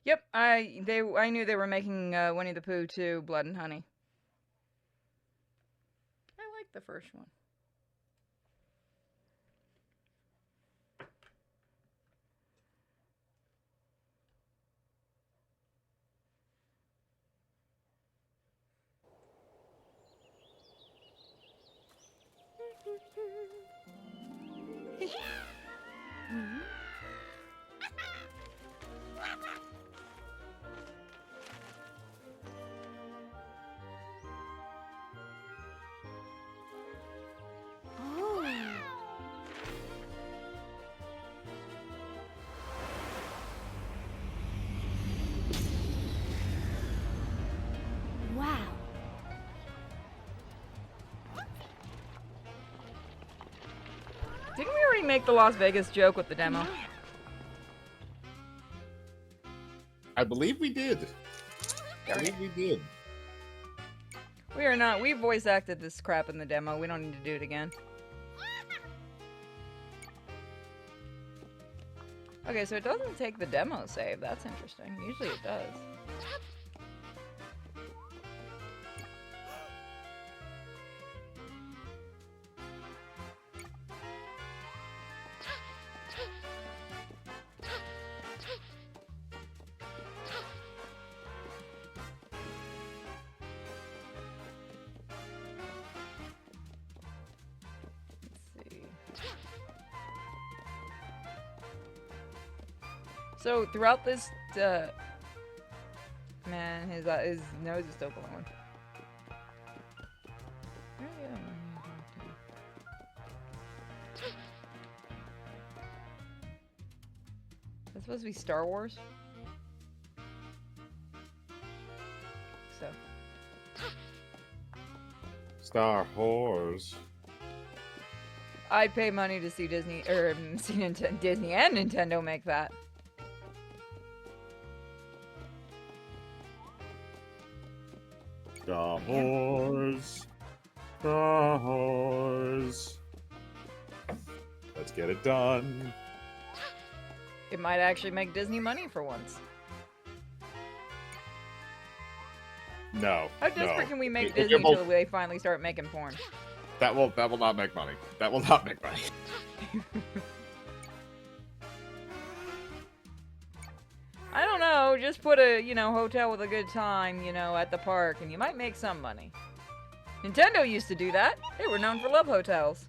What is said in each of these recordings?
Yep, I knew they were making Winnie the Pooh 2 Blood and Honey. I like the first one. Oh. Wow. Didn't we already make the Las Vegas joke with the demo? I believe we did. I believe we did. We are not. We voice acted this crap in the demo. We don't need to do it again. Okay, so it doesn't take the demo save. That's interesting. Usually it does. Let's see. So throughout this, man, his nose is still glowing. Where are the other ones? That's supposed to be Star Wars. So. Star Wars. I'd pay money to see Disney or see Disney and Nintendo make that. Star Wars. Star Wars. Let's get it done. It might actually make Disney money for once. No. How desperate no. can we make It Disney will- until they finally start making porn? That will not make money. That will not make money. I don't know, just put a, hotel with a good time, at the park, and you might make some money. Nintendo used to do that. They were known for love hotels.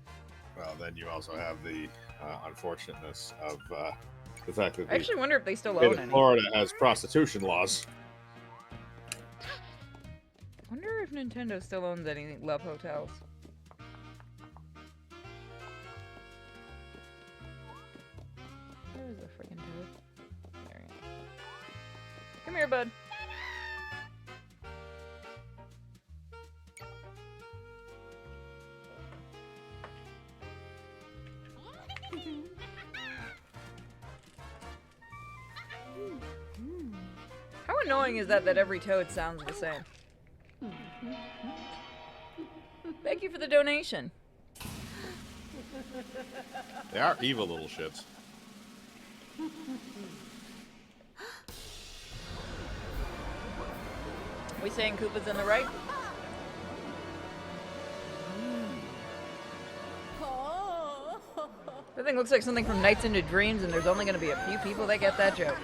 Well, then you also have the unfortunateness of the fact that I actually wonder if they still the state own of any. Florida has prostitution laws. Wonder if Nintendo still owns any love hotels. Where is the freaking toad? There he is. Come here, bud. How annoying is that every toad sounds the same? Thank you for the donation. They are evil little shits. We saying Koopa's in the right? Oh. That thing looks like something from Nights into Dreams, and there's only going to be a few people that get that joke.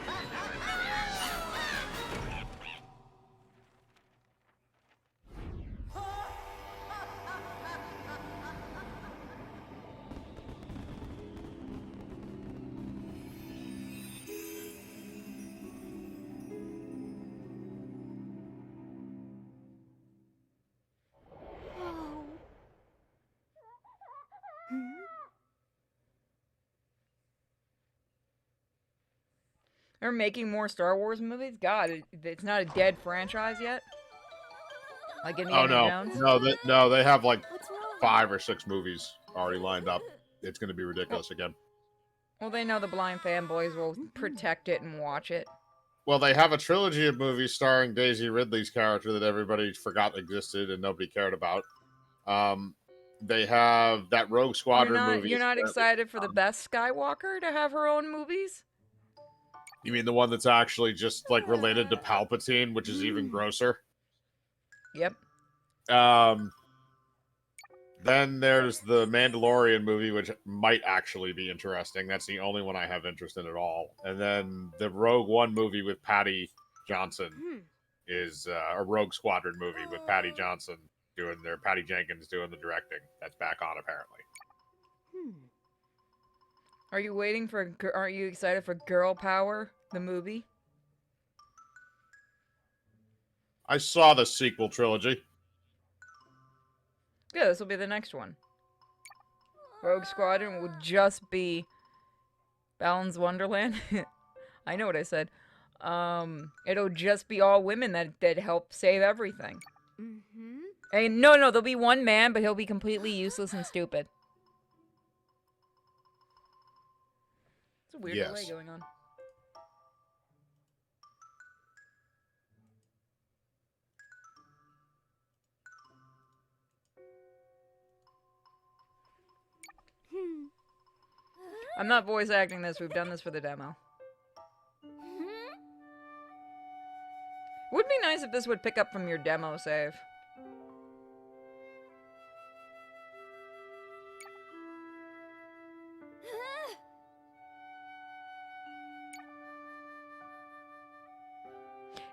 They're making more Star Wars movies? God, it's not a dead franchise yet? Like Indiana Jones? No, they have like What's wrong? 5 or 6 movies already lined up. It's going to be ridiculous again. Well, they know the blind fanboys will protect it and watch it. Well, they have a trilogy of movies starring Daisy Ridley's character that everybody forgot existed and nobody cared about. They have that Rogue Squadron movie. You're not excited for the best Skywalker to have her own movies? You mean the one that's actually just like related to Palpatine, which is even grosser? Yep. Then there's the Mandalorian movie, which might actually be interesting. That's the only one I have interest in at all. And then the Rogue One movie with Patty Johnson is a Rogue Squadron movie with Patty Jenkins doing the directing. That's back on apparently. Are you waiting for? Aren't you excited for Girl Power, the movie? I saw the sequel trilogy. Yeah, this will be the next one. Rogue Squadron will just be Balin's Wonderland. I know what I said. It'll just be all women that help save everything. And no, there'll be one man, but he'll be completely useless and stupid. It's a weird delay going on. I'm not voice acting this. We've done this for the demo. Would be nice if this would pick up from your demo save.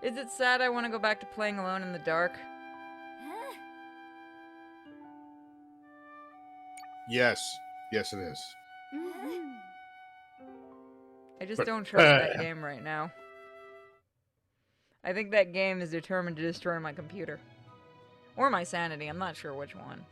Is it sad I want to go back to playing Alone in the Dark? Yes. Yes, it is. I just don't trust that game right now. I think that game is determined to destroy my computer. Or my sanity, I'm not sure which one.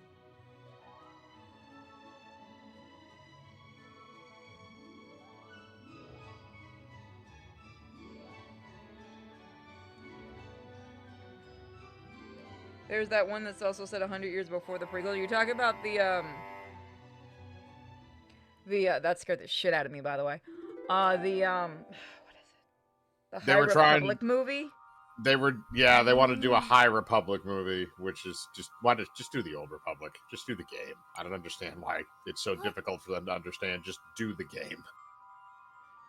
There's that one that's also set 100 years before the prequel. You're talking about the that scared the shit out of me, by the way. What is it? The High Republic movie? They want to do a High Republic movie, which is just do the Old Republic. Just do the game. I don't understand why it's so difficult for them to understand. Just do the game.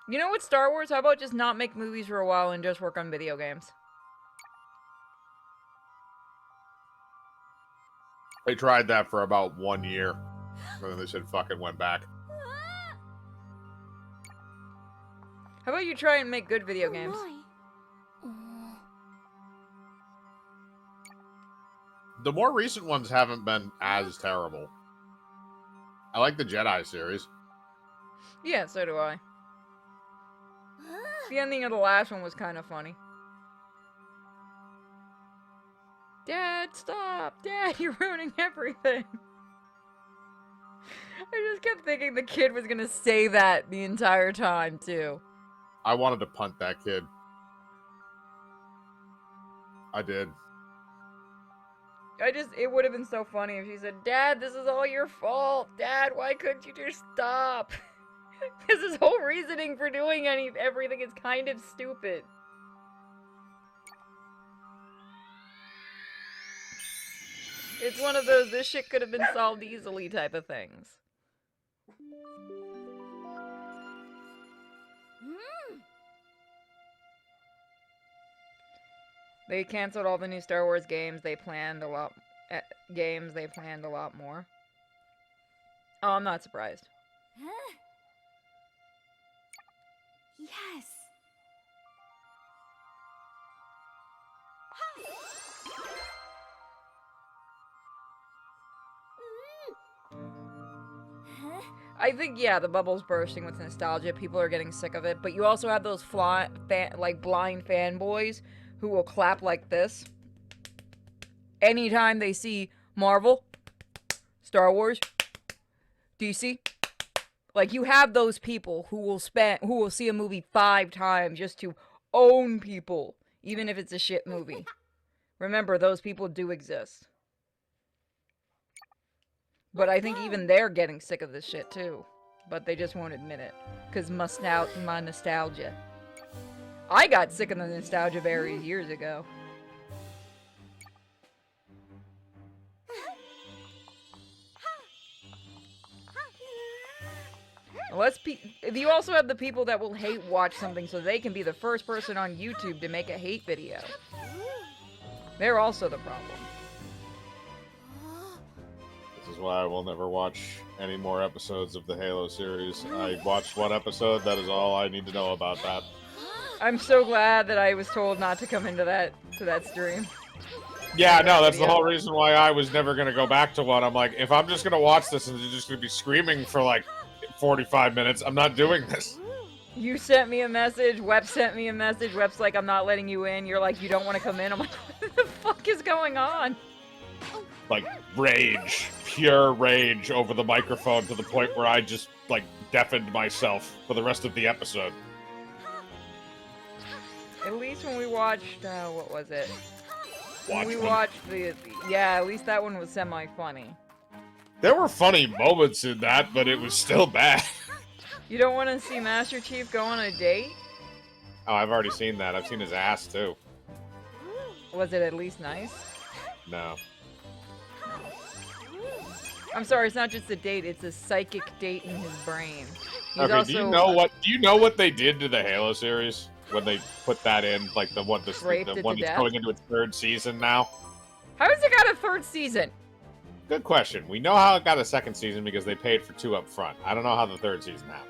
You know what, Star Wars? How about just not make movies for a while and just work on video games? They tried that for about 1 year. And then they said fuck it, went back. How about you try and make good video games? The more recent ones haven't been as terrible. I like the Jedi series. Yeah, so do I. The ending of the last one was kind of funny. Dad, stop! Dad, you're ruining everything! I just kept thinking the kid was gonna say that the entire time, too. I wanted to punt that kid. I did. It would have been so funny if she said, Dad, this is all your fault. Dad, why couldn't you just stop? Because his whole reasoning for doing everything is kind of stupid. It's one of those, this shit could have been solved easily type of things. They canceled all the new Star Wars games. They planned a lot more. Oh, I'm not surprised. Yes. I think, yeah, the bubble's bursting with nostalgia. People are getting sick of it. But you also have those blind fanboys who will clap like this anytime they see Marvel, Star Wars, DC. Like, you have those people who will see a movie 5 times just to own people, even if it's a shit movie. Remember, those people do exist. But I think even they're getting sick of this shit too. But they just won't admit it. Because my nostalgia. I got sick of the nostalgia berries years ago. You also have the people that will hate watch something so they can be the first person on YouTube to make a hate video. They're also the problem. This is why I will never watch any more episodes of the Halo series. I watched one episode, that is all I need to know about that. I'm so glad that I was told not to come into that stream. Yeah, no, that's the whole reason why I was never going to go back to one. I'm like, if I'm just going to watch this and they're just going to be screaming for like 45 minutes, I'm not doing this. You sent me a message, Web sent me a message, Web's like, I'm not letting you in, you're like, you don't want to come in, I'm like, what the fuck is going on? Like, rage, pure rage over the microphone to the point where I just, like, deafened myself for the rest of the episode. At least when we watched, what was it? Watchmen. We watched yeah, at least that one was semi-funny. There were funny moments in that, but it was still bad. You don't want to see Master Chief go on a date? Oh, I've already seen that. I've seen his ass, too. Was it at least nice? No. I'm sorry, it's not just a date, it's a psychic date in his brain. He's Okay, also, do you know what they did to the Halo series when they put that in, like the one that's going into its third season now? How has it got a third season? Good question. We know how it got a second season because they paid for 2 up front. I don't know how the third season happened.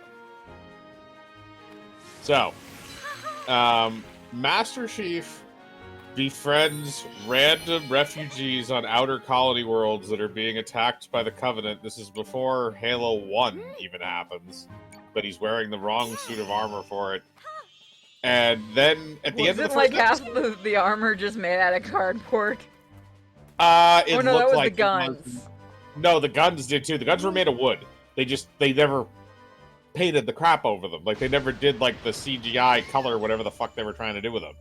So, Master Chief befriends random refugees on outer colony worlds that are being attacked by the Covenant. This is before Halo 1 even happens, but he's wearing the wrong suit of armor for it. And then at the end of the first episode, half the armor just made out of cardboard? It no, looked that was like the guns. No, the guns did too. The guns were made of wood. They never painted the crap over them. Like, they never did, like, the CGI color, whatever the fuck they were trying to do with them.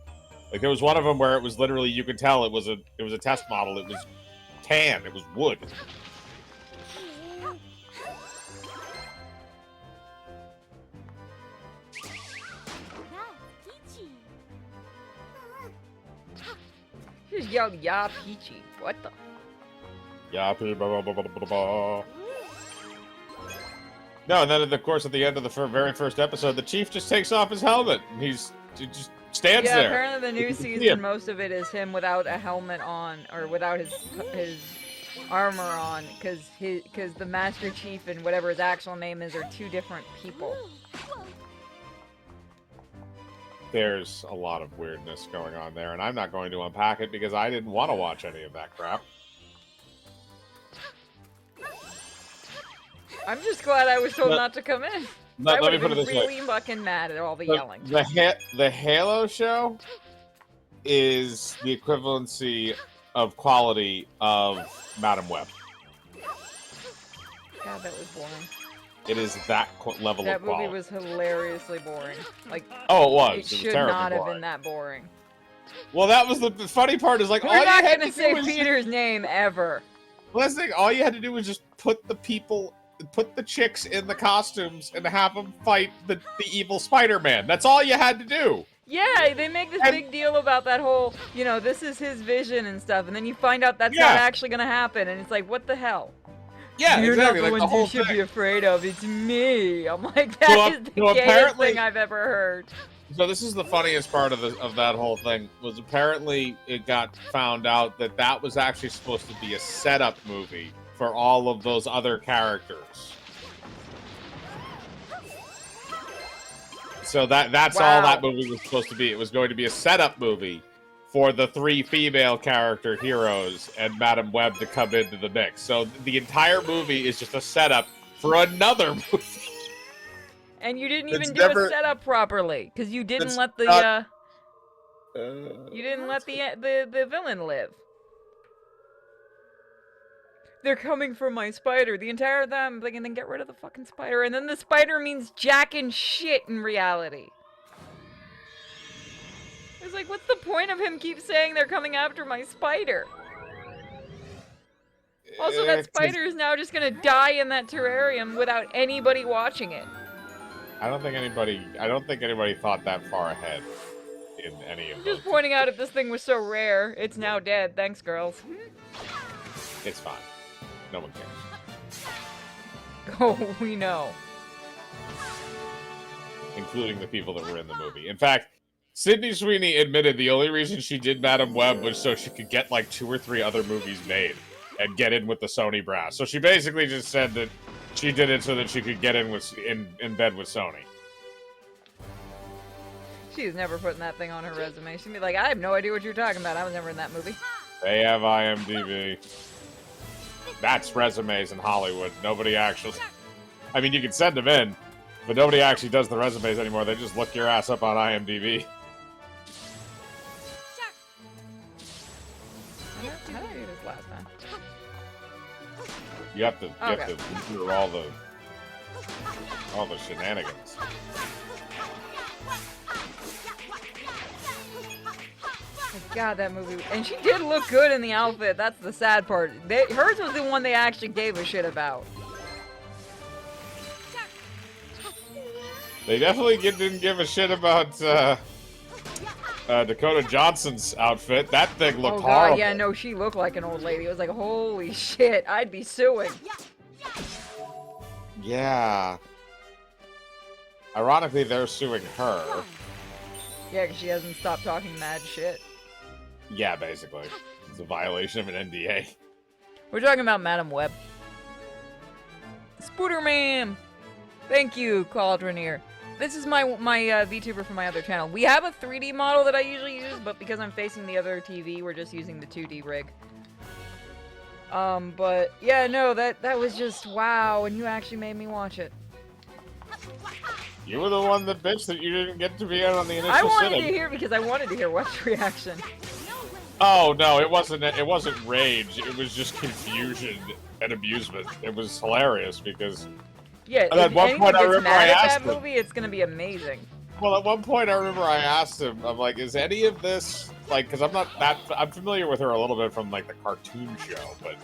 Like, there was one of them where it was literally, you could tell it was a test model. It was tan. It was wood. He just yelled, "Ya Peachy." What the? Ya Peachy. No, and then of course at the end of the very first episode, the Chief just takes off his helmet. And he just stands there. Yeah, apparently the new season, most of it is him without a helmet on, or without his armor on, because the Master Chief and whatever his actual name is are 2 different people. There's a lot of weirdness going on there, and I'm not going to unpack it because I didn't want to watch any of that crap. I'm just glad I was told not to come in. Let me put it this way. I would be really fucking mad at all the yelling. The Halo show is the equivalency of quality of Madam Web. God, that was boring. It is that level of quality. That movie was hilariously boring. Like, oh, it was. It should not have been that boring. Well, that was the funny part. Is like, we're not going to say Peter's name ever. Well, that's the thing. All you had to do was just put the chicks in the costumes and have them fight the evil Spider-Man. That's all you had to do. Yeah, they make this big deal about that whole, this is his vision and stuff, and then you find out that's not actually going to happen, and it's like, what the hell? Yeah, You're exactly. not the like ones the whole you should thing. be afraid of. It's me. I'm like, that is the gayest thing I've ever heard. So this is the funniest part of that whole thing, was apparently it got found out that was actually supposed to be a setup movie for all of those other characters. So that's all that movie was supposed to be. It was going to be a setup movie for the 3 female character heroes and Madam Web to come into the mix. So the entire movie is just a setup for another movie. And you didn't even do a setup properly, because you didn't let the the villain live. They're coming for my spider. The entire time, like, and then get rid of the fucking spider, and then the spider means jack and shit in reality. It's like, what's the point of him keep saying they're coming after my spider? Also, that spider is now just gonna die in that terrarium without anybody watching it. I don't think anybody thought that far ahead in any of those. Just pointing out if this thing was so rare, it's now dead. Thanks, girls. It's fine. No one cares. Oh, we know. including the people that were in the movie. In fact, Sydney Sweeney admitted the only reason she did Madam Web was so she could get like 2 or 3 other movies made and get in with the Sony brass. So she basically just said that she did it so that she could get in bed with Sony. She's never putting that thing on her resume. She'd be like, I have no idea what you're talking about. I was never in that movie. They have IMDb. That's resumes in Hollywood. Nobody actually... I mean, you can send them in, but nobody actually does the resumes anymore. They just look your ass up on IMDb. How did I do this last time? You have to Okay. get through all the shenanigans. God, that movie. And she did look good in the outfit. That's the sad part. Hers was the one they actually gave a shit about. They definitely didn't give a shit about Dakota Johnson's outfit. That thing looked Oh, horrible. God, yeah, no, she looked like an old lady. It was like, holy shit, I'd be suing. Yeah. Ironically, they're suing her. Yeah, because she hasn't stopped talking mad shit. Yeah, basically. It's a violation of an NDA. We're talking about Madam Web. Spooderman! Thank you, Cauldronier. This is my VTuber from my other channel. We have a 3D model that I usually use, but because I'm facing the other TV, we're just using the 2D rig. But yeah, no, that was just wow, and you actually made me watch it. You were the one that bitched that you didn't get to be in on the initial I wanted sitting. to hear because I wanted to hear Web's reaction. Oh no, it wasn't rage. It was just confusion and amusement. It was hilarious because Yeah, And at if one anyone point I gets remember mad I at asked that him. movie, it's gonna be amazing. well, at one point I remember I asked him, I'm like, is any of this like because I'm familiar with her a little bit from like the cartoon show, but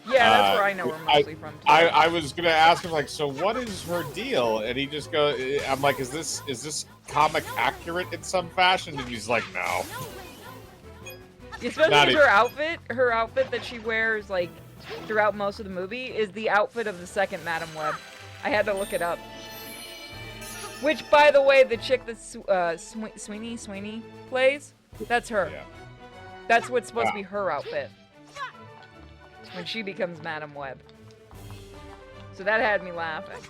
Yeah, that's where I know her mostly from too. I was gonna ask him like, so what is her deal? And he just goes, I'm like, is this comic accurate in some fashion? And he's like, no. Especially Not with her outfit that she wears like throughout most of the movie is the outfit of the second Madam Web. I had to look it up. Which, by the way, the chick that Sweeney plays, that's her. Yeah. That's what's supposed to be her outfit when she becomes Madam Web. So that had me laughing.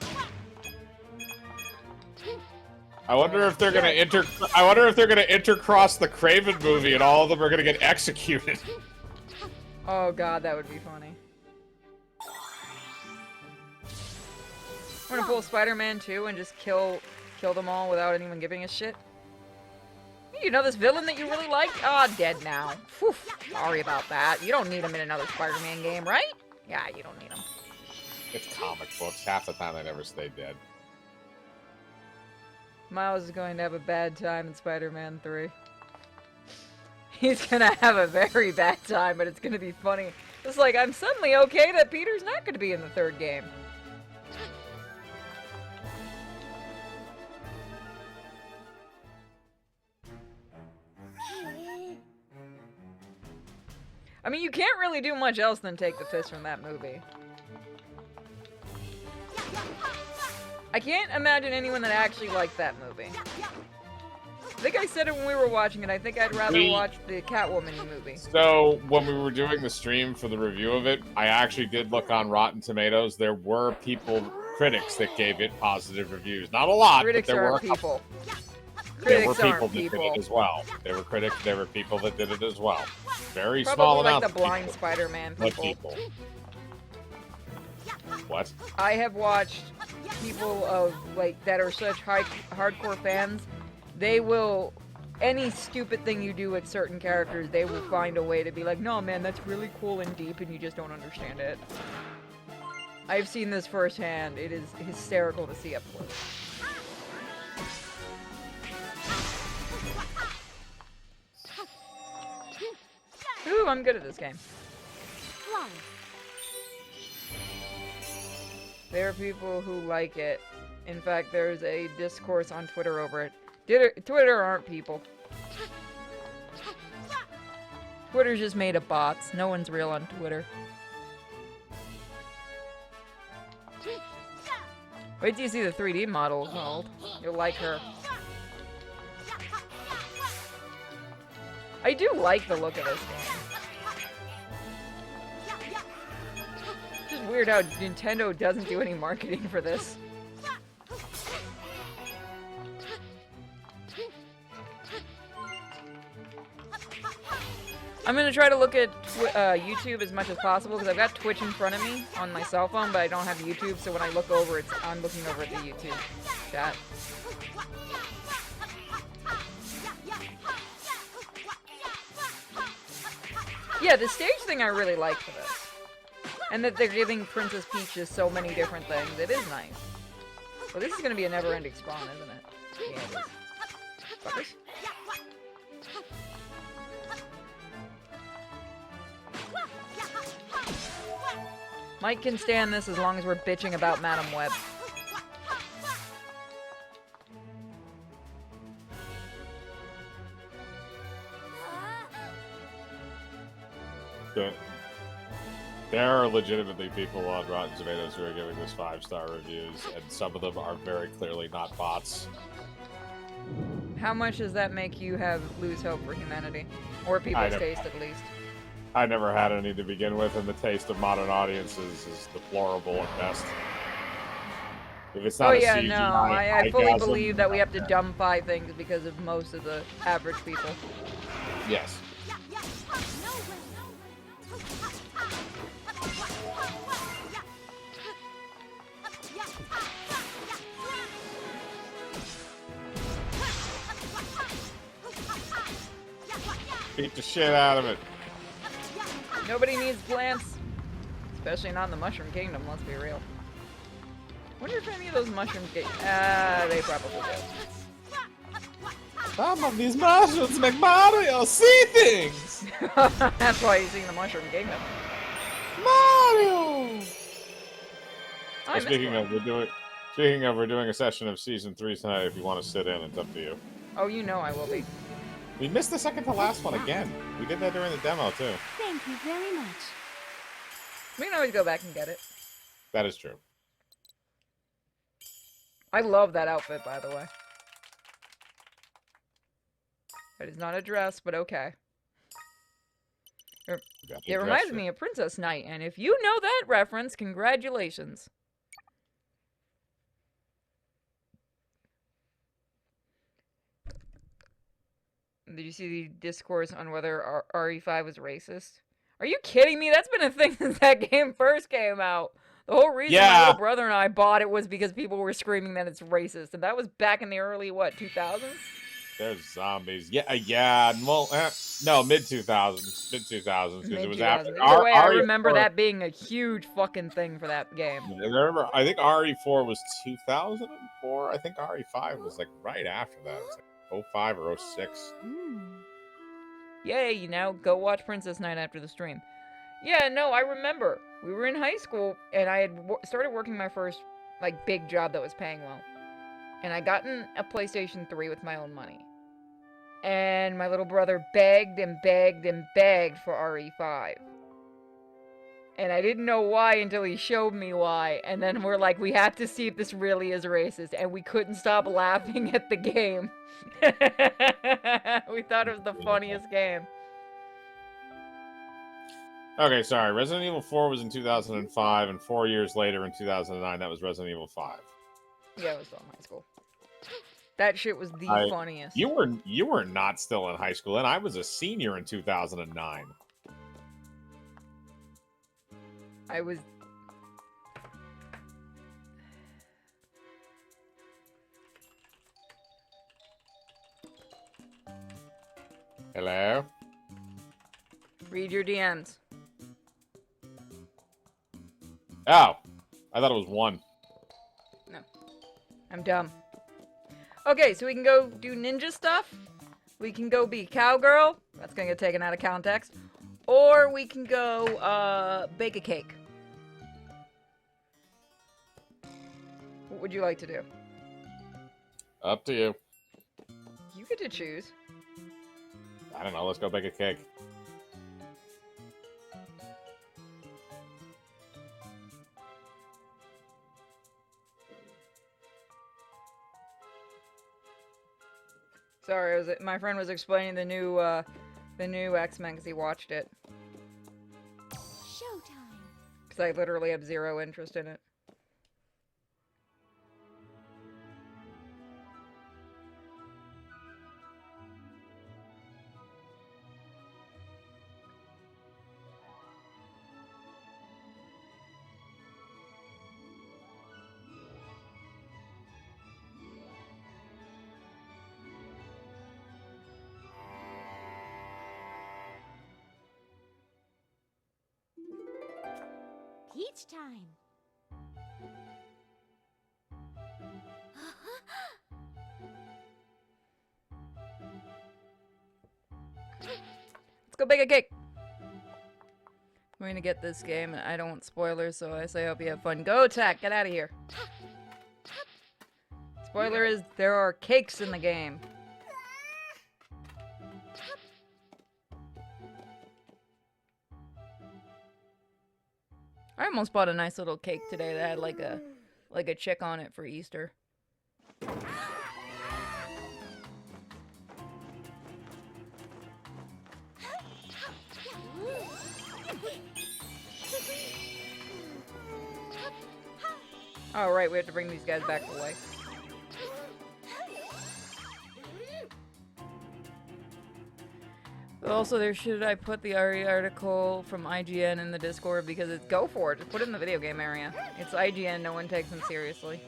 I wonder if they're gonna intercross the Craven movie and all of them are gonna get executed. Oh god, that would be funny. I'm gonna pull Spider-Man 2 and just kill them all without anyone giving a shit. You know this villain that you really like? Ah, dead now. Whew, sorry about that. You don't need him in another Spider-Man game, right? Yeah, you don't need him. It's comic books. Half the time they never stay dead. Miles is going to have a bad time in Spider-Man 3. He's gonna have a very bad time, but it's gonna be funny. It's like, I'm suddenly okay that Peter's not gonna be in the third game. I mean, you can't really do much else than take the fist from that movie. I can't imagine anyone that actually liked that movie. I think I said it when we were watching it. I think I'd rather watch the Catwoman movie. So, when we were doing the stream for the review of it, I actually did look on Rotten Tomatoes. There were critics that gave it positive reviews. Not a lot, Critics but there were aren't people. There were Critics people aren't that did people. it as well. There were people that did it as well. Very Probably small like amount the of blind people. Spider-Man But people. What? I have watched people of like that are such hardcore fans. They will, any stupid thing you do with certain characters, they will find a way to be like, no man, that's really cool and deep and you just don't understand it. I've seen this firsthand. It is hysterical to see up close. Ooh, I'm good at this game. There are people who like it. In fact, there's a discourse on Twitter over it. Twitter aren't people. Twitter's just made of bots. No one's real on Twitter. Wait till you see the 3D model of Mold. You'll like her. I do like the look of this game. It's just weird how Nintendo doesn't do any marketing for this. I'm gonna try to look at YouTube as much as possible because I've got Twitch in front of me on my cell phone, but I don't have YouTube, so when I look over, I'm looking over at the YouTube chat. Yeah, the stage thing I really like for this. And that they're giving Princess Peach just so many different things. It is nice. Well, this is gonna be a never-ending spawn, isn't it? Yeah, it is. Fuckers. Mike can stand this as long as we're bitching about Madam Web. There are legitimately people on Rotten Tomatoes who are giving this 5-star reviews, and some of them are very clearly not bots. How much does that make you lose hope for humanity? Or people's taste, at least? I never had any to begin with, and the taste of modern audiences is deplorable at best. If it's not I fully believe that we have to dumbify things because of most of the average people. Yes. Beat the shit out of it. Nobody needs plants. Especially not in the Mushroom Kingdom, let's be real. Wonder if any of those mushrooms get... they probably do. Some of these mushrooms make Mario see things! That's why he's in the Mushroom Kingdom. Mario! Speaking of, we're doing a session of Season 3 tonight. If you want to sit in, it's up to you. Oh, you know I will be. We missed the second to last one again. We did that during the demo, too. Thank you very much. We can always go back and get it. That is true. I love that outfit, by the way. It is not a dress, but okay. It reminds me of Princess Knight, and if you know that reference, congratulations. Did you see the discourse on whether RE5 was racist? Are you kidding me? That's been a thing since that game first came out. The whole reason my little brother and I bought it was because people were screaming that it's racist. And that was back in the early, 2000s? There's zombies. Yeah. Well, no, mid-2000s. Mid-2000s, because it was after... Either way, I remember that being a huge fucking thing for that game. I think RE4 was 2004. I think RE5 was, like, right after that. It was like 05 or 06. Yay, go watch Princess Knight after the stream. Yeah, no, I remember. We were in high school, and I had started working my first, big job that was paying well. And I gotten a PlayStation 3 with my own money. And my little brother begged and begged and begged for RE5. And I didn't know why until he showed me why. And then we're like, we have to see if this really is racist. And we couldn't stop laughing at the game. We thought it was the funniest game. Okay, sorry. Resident Evil 4 was in 2005, and 4 years later in 2009, that was Resident Evil 5. Yeah, it was still in high school. That shit was the funniest. You were not still in high school, and I was a senior in 2009. I was... Hello? Read your DMs. Oh, I thought it was 1. No. I'm dumb. Okay, so we can go do ninja stuff. We can go be cowgirl. That's gonna get taken out of context. Or we can go, bake a cake. What would you like to do? Up to you. You get to choose. I don't know, let's go bake a cake. Sorry, my friend was explaining the new X-Men because he watched it. Showtime. Because I literally have zero interest in it. Peach time. Let's go bake a cake! I'm going to get this game, and I don't want spoilers, so I say I hope you have fun. Go, Tech! Get out of here! Spoiler is, there are cakes in the game. I almost bought a nice little cake today that had like a chick on it for Easter. Oh right, we have to bring these guys back to life. Also, should I put the article from IGN in the Discord because it's go for it. Just put it in the video game area. It's IGN. No one takes them seriously.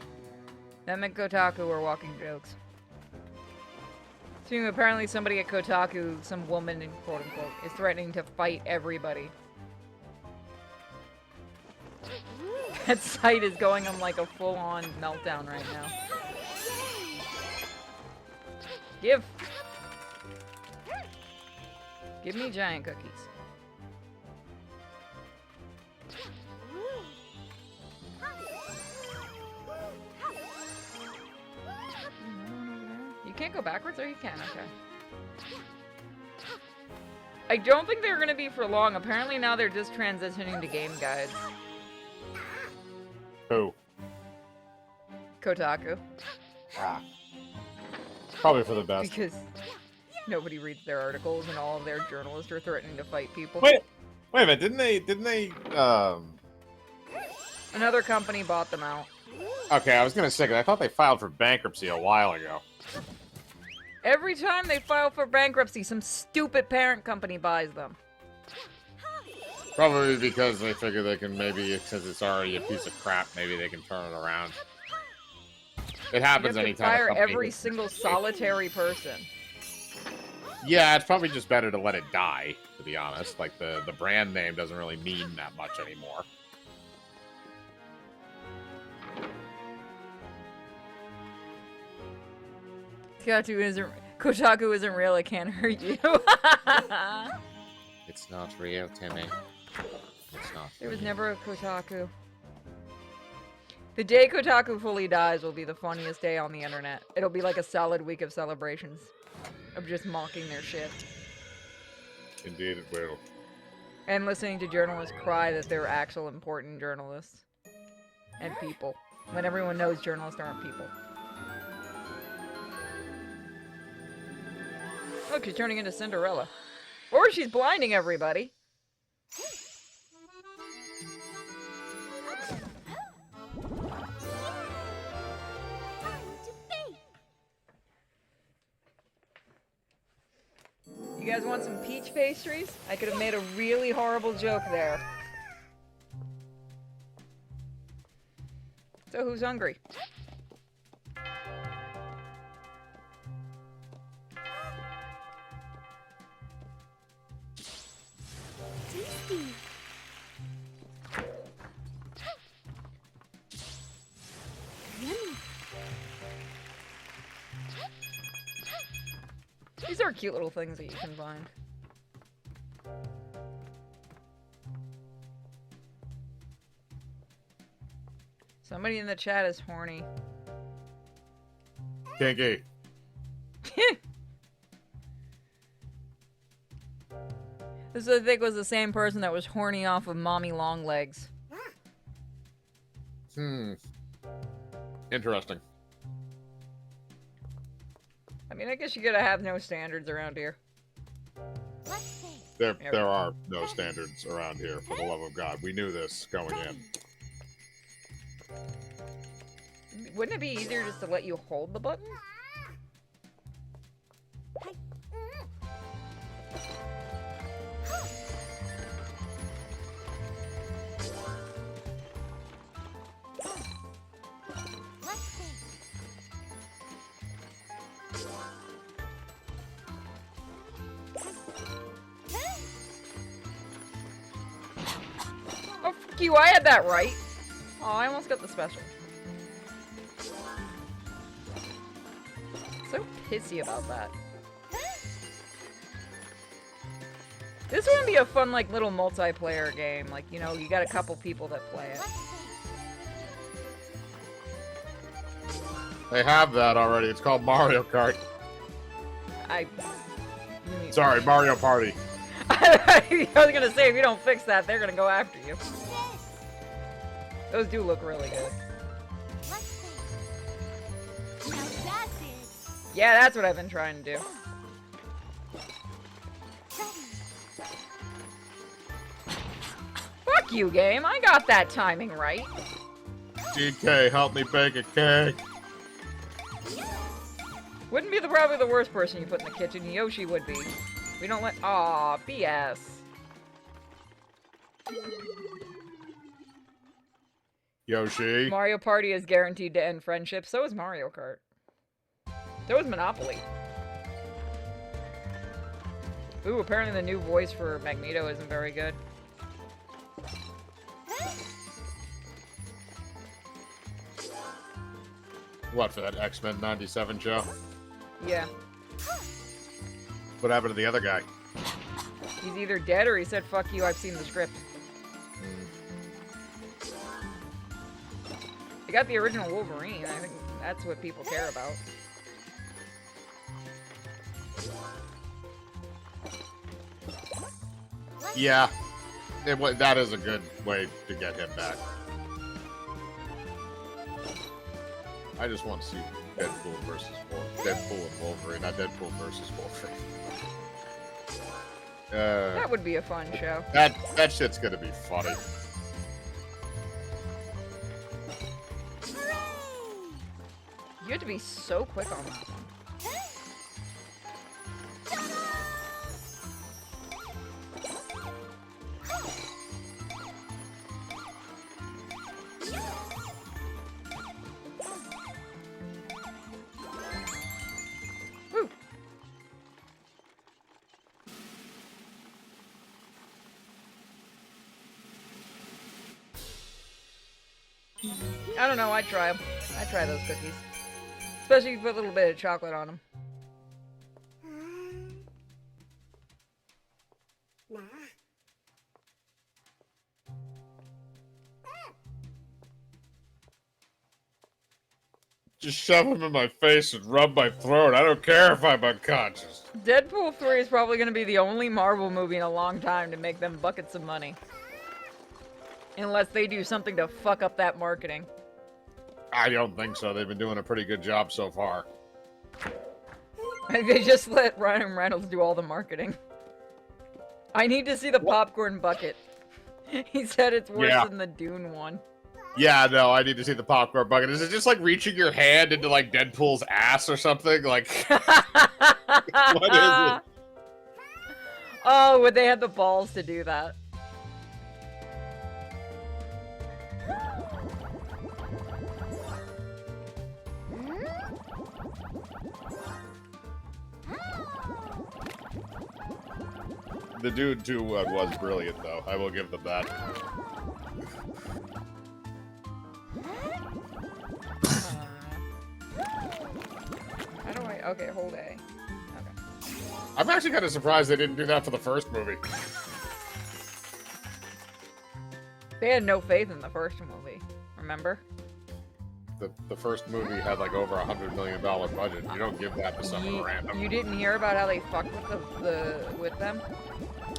Them at Kotaku are walking jokes. So apparently, somebody at Kotaku, some woman, quote unquote, is threatening to fight everybody. That site is going on like a full-on meltdown right now. Give me giant cookies. You can't go backwards, or you can? Okay. I don't think they're gonna be for long. Apparently now they're just transitioning to game guides. Who? Kotaku. Ah. Probably for the best. Because nobody reads their articles and all of their journalists are threatening to fight people. Wait a minute, didn't they Another company bought them out. Okay, I was gonna say, 'cause I thought they filed for bankruptcy a while ago. Every time they file for bankruptcy, some stupid parent company buys them. Probably because they figure they can maybe, since it's already a piece of crap, maybe they can turn it around. It happens You have to anytime. fire every single solitary person. Yeah, it's probably just better to let it die, to be honest. Like, the brand name doesn't really mean that much anymore. Kotaku isn't real, it can't hurt you. It's not real, Timmy. It's not. There was never a Kotaku. The day Kotaku fully dies will be the funniest day on the internet. It'll be like a solid week of celebrations. Of just mocking their shit. Indeed it will. And listening to journalists cry that they're actual important journalists. And people. When everyone knows journalists aren't people. Look, she's turning into Cinderella. Or she's blinding everybody. You guys want some peach pastries? I could have made a really horrible joke there. So who's hungry? Tasty. Yummy. These are cute little things that you can find. Somebody in the chat is horny. Kinky. This I think was the same person that was horny off of Mommy Longlegs. Interesting. I mean, I guess you gotta have no standards around here. Let's see. There are no standards around here, for the love of God. We knew this going in. Wouldn't it be easier just to let you hold the button? Let's see. Oh, fuck you, I had that right. Oh, I almost got the special. So pissy about that. This would be a fun, like, little multiplayer game. Like, you know, you got a couple people that play it. They have that already. It's called Mario Kart. Sorry, Mario Party. I was gonna say, if you don't fix that, they're gonna go after you. Those do look really good. Let's see. Now that's it. Yeah, that's what I've been trying to do. Fuck you, game. I got that timing right. DK, help me bake a cake. Wouldn't be probably the worst person you put in the kitchen. Yoshi would be. We don't let. Aw, BS. Yoshi. Mario Party is guaranteed to end friendship. So is Mario Kart. So is Monopoly. Ooh, apparently the new voice for Magneto isn't very good. What, for that X-Men 97 show? Yeah. What happened to the other guy? He's either dead or he said, fuck you, I've seen the script. I got the original Wolverine. I think that's what people care about. Yeah. That is a good way to get him back. I just want to see Deadpool versus Deadpool and Wolverine, not Deadpool versus Wolverine. That would be a fun show. That shit's gonna be funny. You have to be so quick on that one. Woo. I don't know, I'd try them. I'd try those cookies. Especially if you put a little bit of chocolate on them. Nah. Just shove him in my face and rub my throat. I don't care if I'm unconscious. Deadpool 3 is probably going to be the only Marvel movie in a long time to make them buckets of money. Unless they do something to fuck up that marketing. I don't think so. They've been doing a pretty good job so far. They just let Ryan Reynolds do all the marketing. I need to see the popcorn bucket. He said it's worse than the Dune one. Yeah, no, I need to see the popcorn bucket. Is it just like reaching your hand into like Deadpool's ass or something? Like, what is it? Oh, would they have the balls to do that? The Dude 2 was brilliant, though. I will give them that. How do I... Okay, hold A. Okay. I'm actually kind of surprised they didn't do that for the first movie. They had no faith in the first movie. Remember? The first movie had like over $100 million budget. You don't give that to someone random. You didn't hear about how they fucked with them?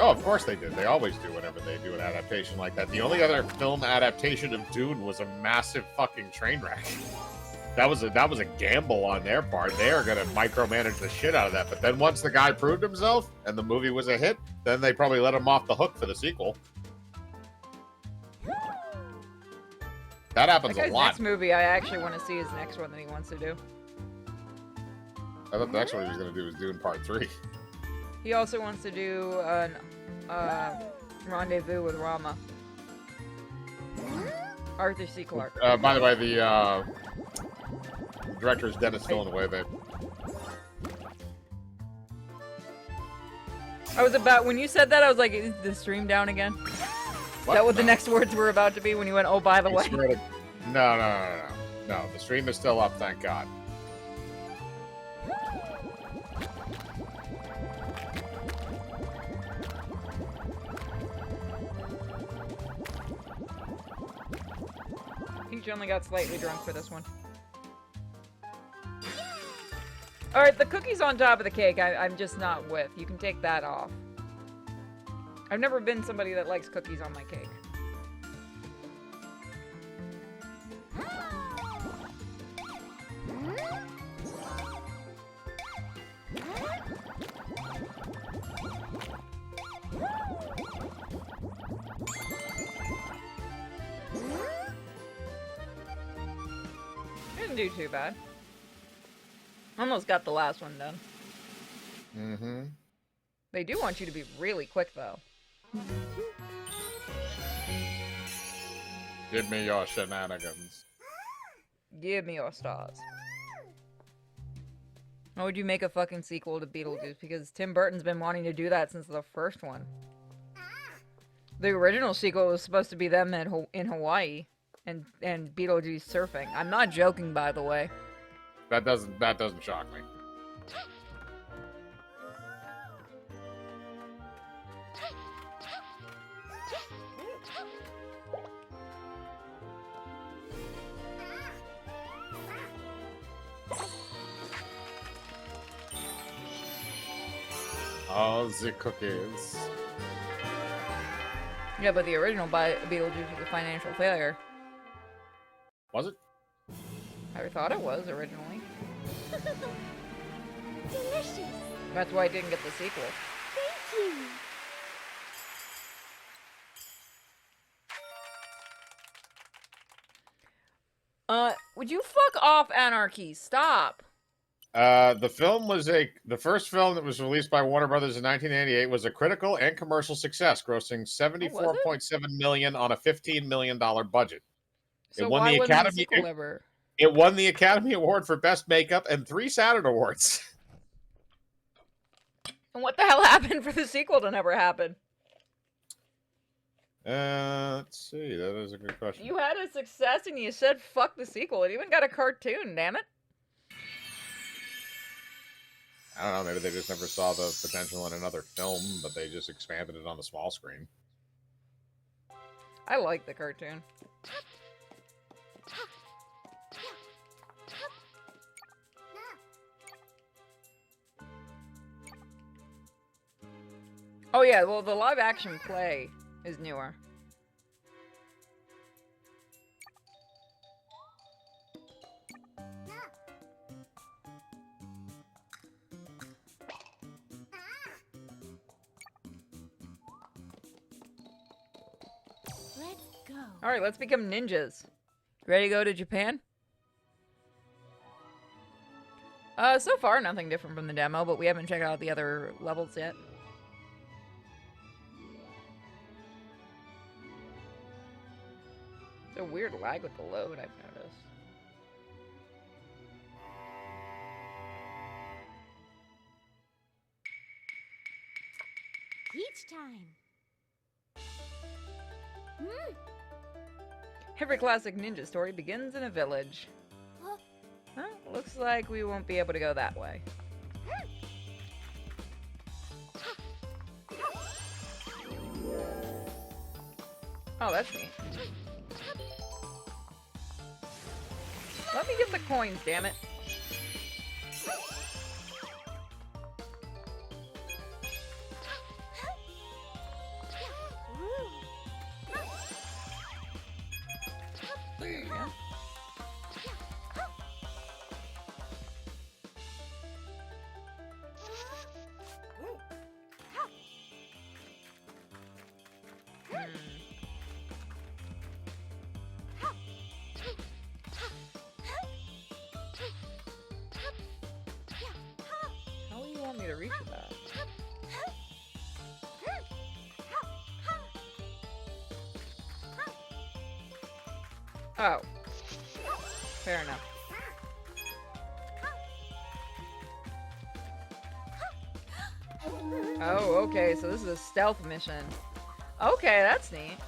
Oh, of course they did. They always do whenever they do an adaptation like that. The only other film adaptation of Dune was a massive fucking train wreck. that was a gamble on their part. They are going to micromanage the shit out of that. But then once the guy proved himself and the movie was a hit, then they probably let him off the hook for the sequel. That happens That a guy's lot. next movie, I actually want to see his next one that he wants to do. I thought the next one he was going to do was Dune Part 3. He also wants to do an Rendezvous with Rama. Arthur C. Clarke. By the way, the director is Dennis Villeneuve. I was about, when you said that, I was like, is the stream down again? Is that what the next words were about to be when you went, oh, by the way? No, the stream is still up, thank God. I think you only got slightly drunk for this one. Alright, the cookie's on top of the cake I'm just not with. You can take that off. I've never been somebody that likes cookies on my cake. Didn't do too bad. Almost got the last one done. Mm-hmm. They do want you to be really quick, though. Give me your shenanigans. Give me your stars. Why would you make a fucking sequel to Beetlejuice? Because Tim Burton's been wanting to do that since the first one. The original sequel was supposed to be them in Hawaii and Beetlejuice surfing. I'm not joking, by the way. That doesn't shock me. All the cookies. Yeah, but the original Beetlejuice was a financial failure. Was it? I thought it was originally. Delicious. That's why I didn't get the sequel. Thank you. Would you fuck off, Anarchy? Stop. The first film that was released by Warner Brothers in 1988 was a critical and commercial success, grossing $74.7 million on a $15 million budget. So it won why the wasn't Academy. the sequel ever? It won the Academy Award for Best Makeup and 3 Saturn Awards. And what the hell happened for the sequel to never happen? Let's see. That is a good question. You had a success and you said fuck the sequel. It even got a cartoon, damn it. I don't know. Maybe they just never saw the potential in another film, but they just expanded it on the small screen. I like the cartoon. Oh yeah, well the live action play is newer. Let's go. Alright, let's become ninjas. Ready to go to Japan? So far nothing different from the demo, but we haven't checked out the other levels yet. It's a weird lag with the load, I've noticed. Peach time. Every classic ninja story begins in a village. Huh? Huh? Looks like we won't be able to go that way. Oh, that's neat. Let me get the coins, damn it. There you go. Oh. Fair enough. Oh, okay, so this is a stealth mission. Okay, that's neat.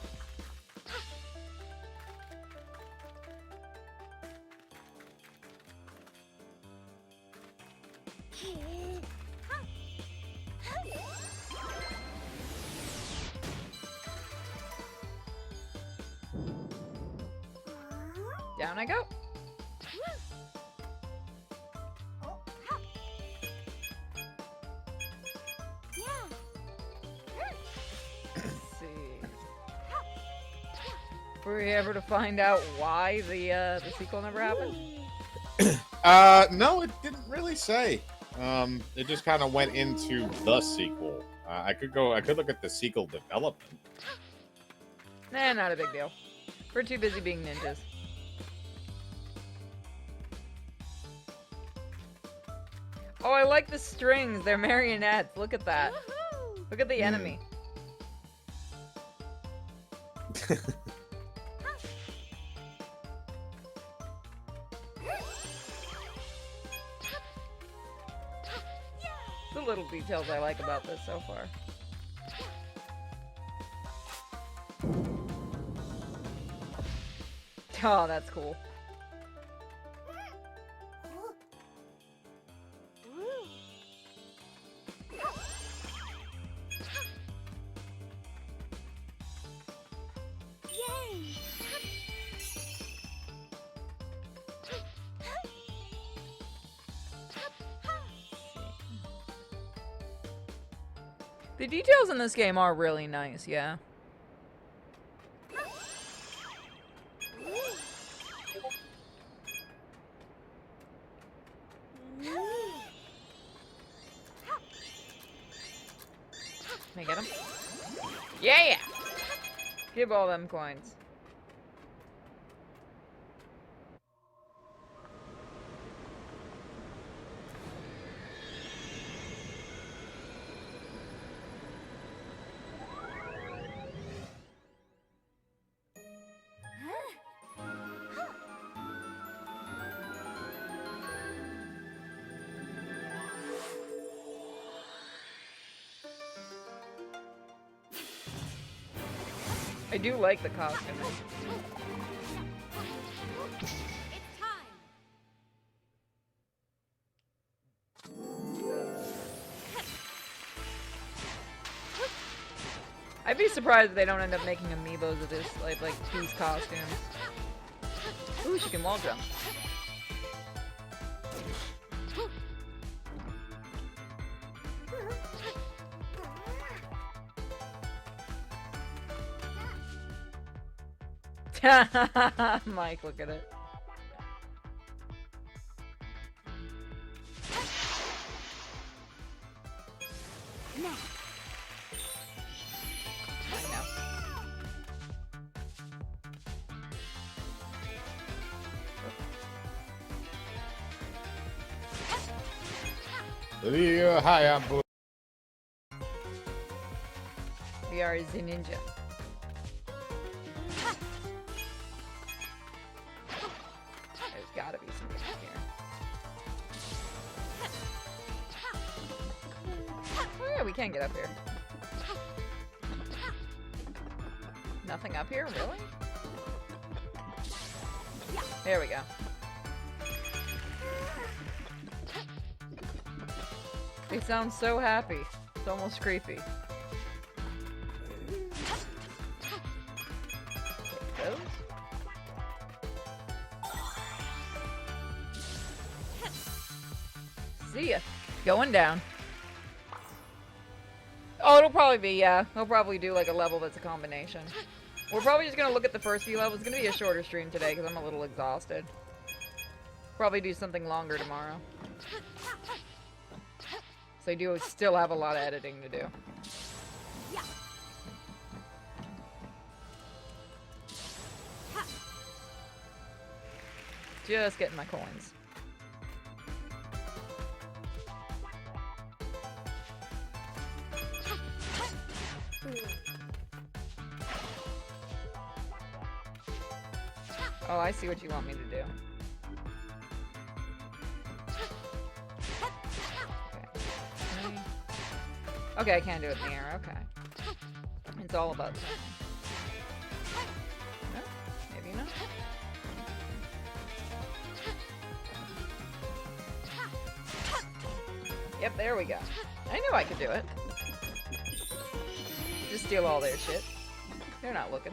Down I go. Were we ever to find out why the sequel never happened? No, it didn't really say. It just kind of went into the sequel. I could look at the sequel development. Nah, not a big deal. We're too busy being ninjas. Oh, I like the strings. They're marionettes. Look at that. Look at the enemy. The little details I like about this so far. Oh, that's cool. The details in this game are really nice, yeah. Can I get him? Yeah! Give all them coins. I do like the costume. It's time. I'd be surprised if they don't end up making amiibos of this, like these costumes. Ooh, she can wall jump. Mike, look at it. Now. Hi, I'm Boo. We are the ninja. There's gotta be something here. Oh yeah, we can get up here. Nothing up here, really? There we go. They sound so happy. It's almost creepy. Those? See ya. Going down. Oh, it'll probably be, yeah. We'll probably do like a level that's a combination. We're probably just gonna look at the first few levels. It's gonna be a shorter stream today because I'm a little exhausted. Probably do something longer tomorrow. So I do still have a lot of editing to do. Just getting my coins. Oh, I see what you want me to do. Okay, I can't do it in the air. Okay. It's all about timing. No? Maybe not. Yep, there we go. I knew I could do it. Just steal all their shit. They're not looking.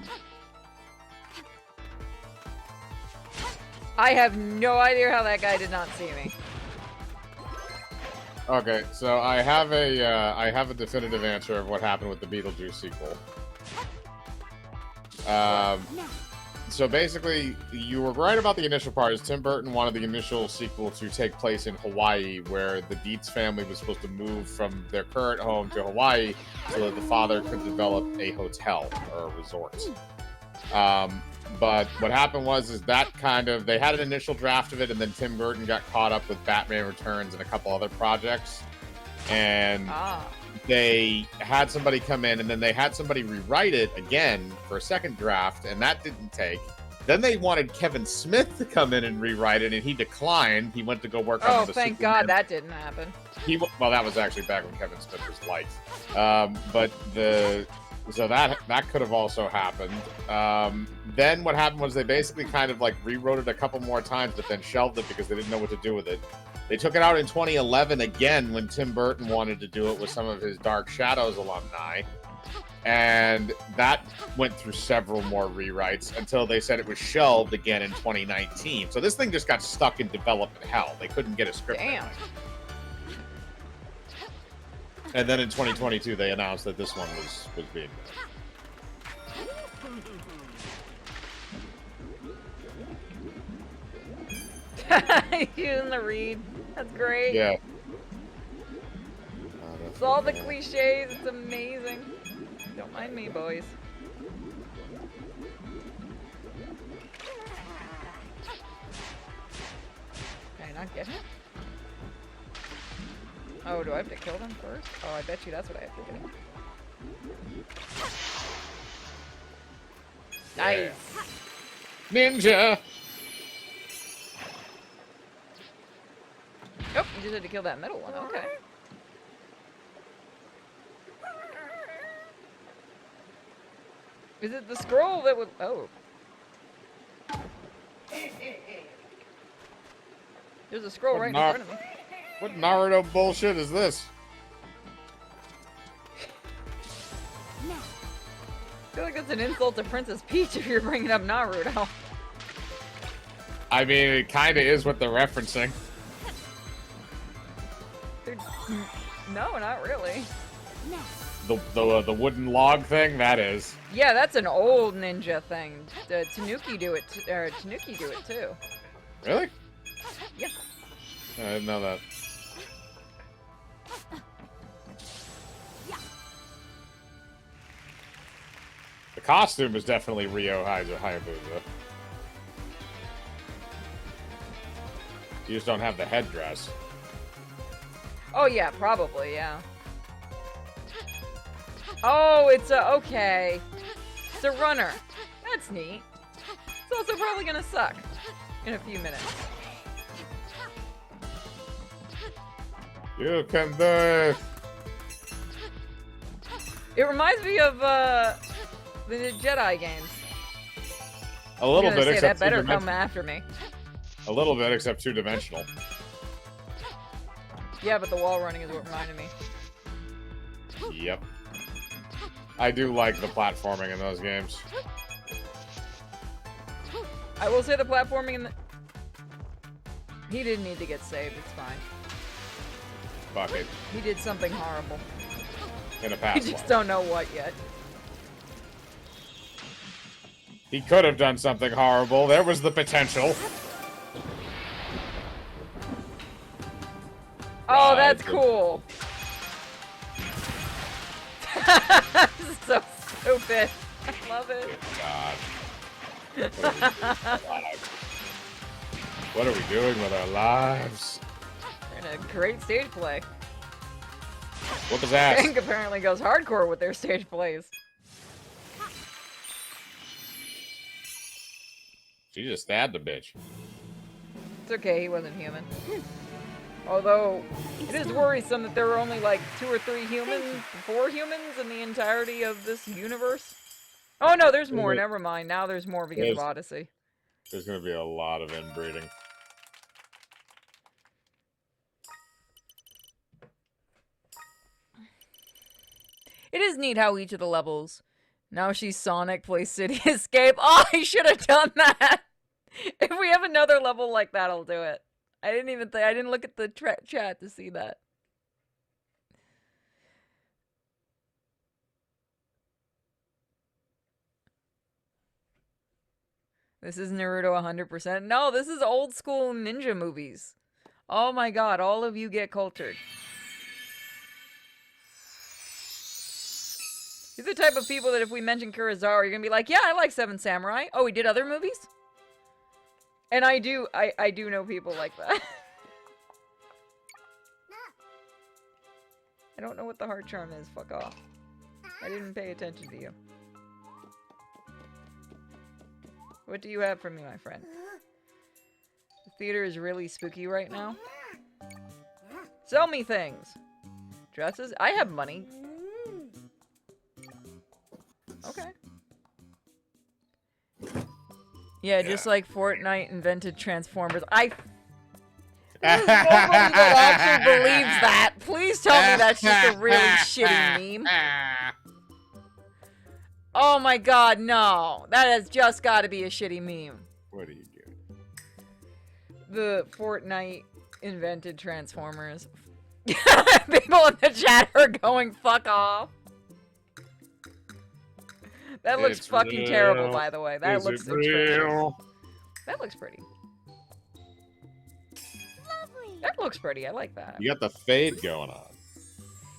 I have no idea how that guy did not see me. Okay, so I have a definitive answer of what happened with the Beetlejuice sequel. So basically, you were right about the initial part. Is Tim Burton wanted the initial sequel to take place in Hawaii, where the Dietz family was supposed to move from their current home to Hawaii so that the father could develop a hotel or a resort. But what happened was that they had an initial draft of it, and then Tim Burton got caught up with Batman Returns and a couple other projects, and they had somebody come in, and then they had somebody rewrite it again for a second draft, and that didn't take. Then they wanted Kevin Smith to come in and rewrite it, and he declined. He went to go work on the thank Superman. God that didn't happen. Well, that was actually back when Kevin Smith was light. So that could have also happened. Then what happened was they basically kind of like rewrote it a couple more times, but then shelved it because they didn't know what to do with it. They took it out in 2011 again when Tim Burton wanted to do it with some of his Dark Shadows alumni. And that went through several more rewrites until they said it was shelved again in 2019. So this thing just got stuck in development hell. They couldn't get a script. Damn. And then in 2022, they announced that this one was being done. Using the read. That's great. Yeah. It's all the cliches. It's amazing. Don't mind me, boys. Can I not get him? Oh, do I have to kill them first? Oh, I bet you that's what I have to do. Nice. Ninja! Oh, you just had to kill that middle one. Okay. Is it the scroll that would... Oh. There's a scroll right in front of me. What Naruto bullshit is this? I feel like that's an insult to Princess Peach if you're bringing up Naruto. I mean, it kind of is what they're referencing. No, not really. The wooden log thing, that is. Yeah, that's an old ninja thing. Tanuki do it too. Really? Yeah. I didn't know that. The costume is definitely Ryo Hayabusa. You just don't have the headdress. Oh yeah, probably, yeah. Oh, it's a... Okay. It's a runner. That's neat. It's also probably gonna suck in a few minutes. You can do it. It reminds me of the Jedi games. A little bit, Say except that better come two-dimensional. after me. A little bit, except two-dimensional. Yeah, but the wall running is what reminded me. Yep. I do like the platforming in those games. I will say the platforming in the... He didn't need to get saved, it's fine. Fuck it. He did something horrible. In a We past just life. don't know what yet. He could have done something horrible. There was the potential. Oh, that's Right. cool. This is so stupid. I love it. God. What are we doing with our lives? We're in a great stage play. Whoop his ass. Hank apparently goes hardcore with their stage plays. She just stabbed a bitch. It's okay, he wasn't human. Although, it is worrisome that there were only like 2 or 3 humans, 4 humans in the entirety of this universe. Oh no, there's more, never mind. Now there's more because of Odyssey. There's going to be a lot of inbreeding. It is neat how each of the levels. Now she's Sonic, plays City Escape. Oh, I should have done that! If we have another level like that, I'll do it. I didn't look at the chat to see that. This is Naruto 100%. No, this is old school ninja movies. Oh my god, all of you get cultured. You're the type of people that if we mention Kurosawa, you're gonna be like, yeah, I like Seven Samurai. Oh, he did other movies? And I do know people like that. I don't know what the heart charm is. Fuck off. I didn't pay attention to you. What do you have for me, my friend? The theater is really spooky right now. Sell me things. Dresses? I have money. Okay. Yeah, just like Fortnite invented Transformers. There's nobody that actually believes that. Please tell me that's just a really shitty meme. Oh my god, no. That has just got to be a shitty meme. What are you doing? The Fortnite invented Transformers. People in the chat are going, fuck off. That looks fucking terrible, by the way. That looks atrocious. That looks pretty. Lovely. That looks pretty. I like that. You got the fade going on.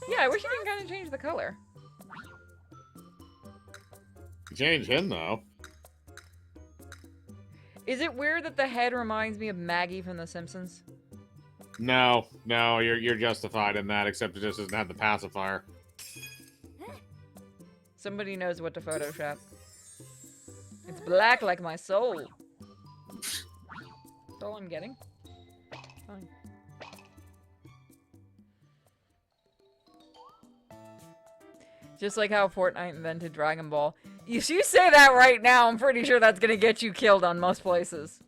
Yeah, I wish you didn't kind of change the color. You change him, though. Is it weird that the head reminds me of Maggie from The Simpsons? No, you're justified in that, except it just doesn't have the pacifier. Somebody knows what to Photoshop. It's black like my soul. That's all I'm getting. Fine. Just like how Fortnite invented Dragon Ball. If you say that right now, I'm pretty sure that's gonna get you killed on most places.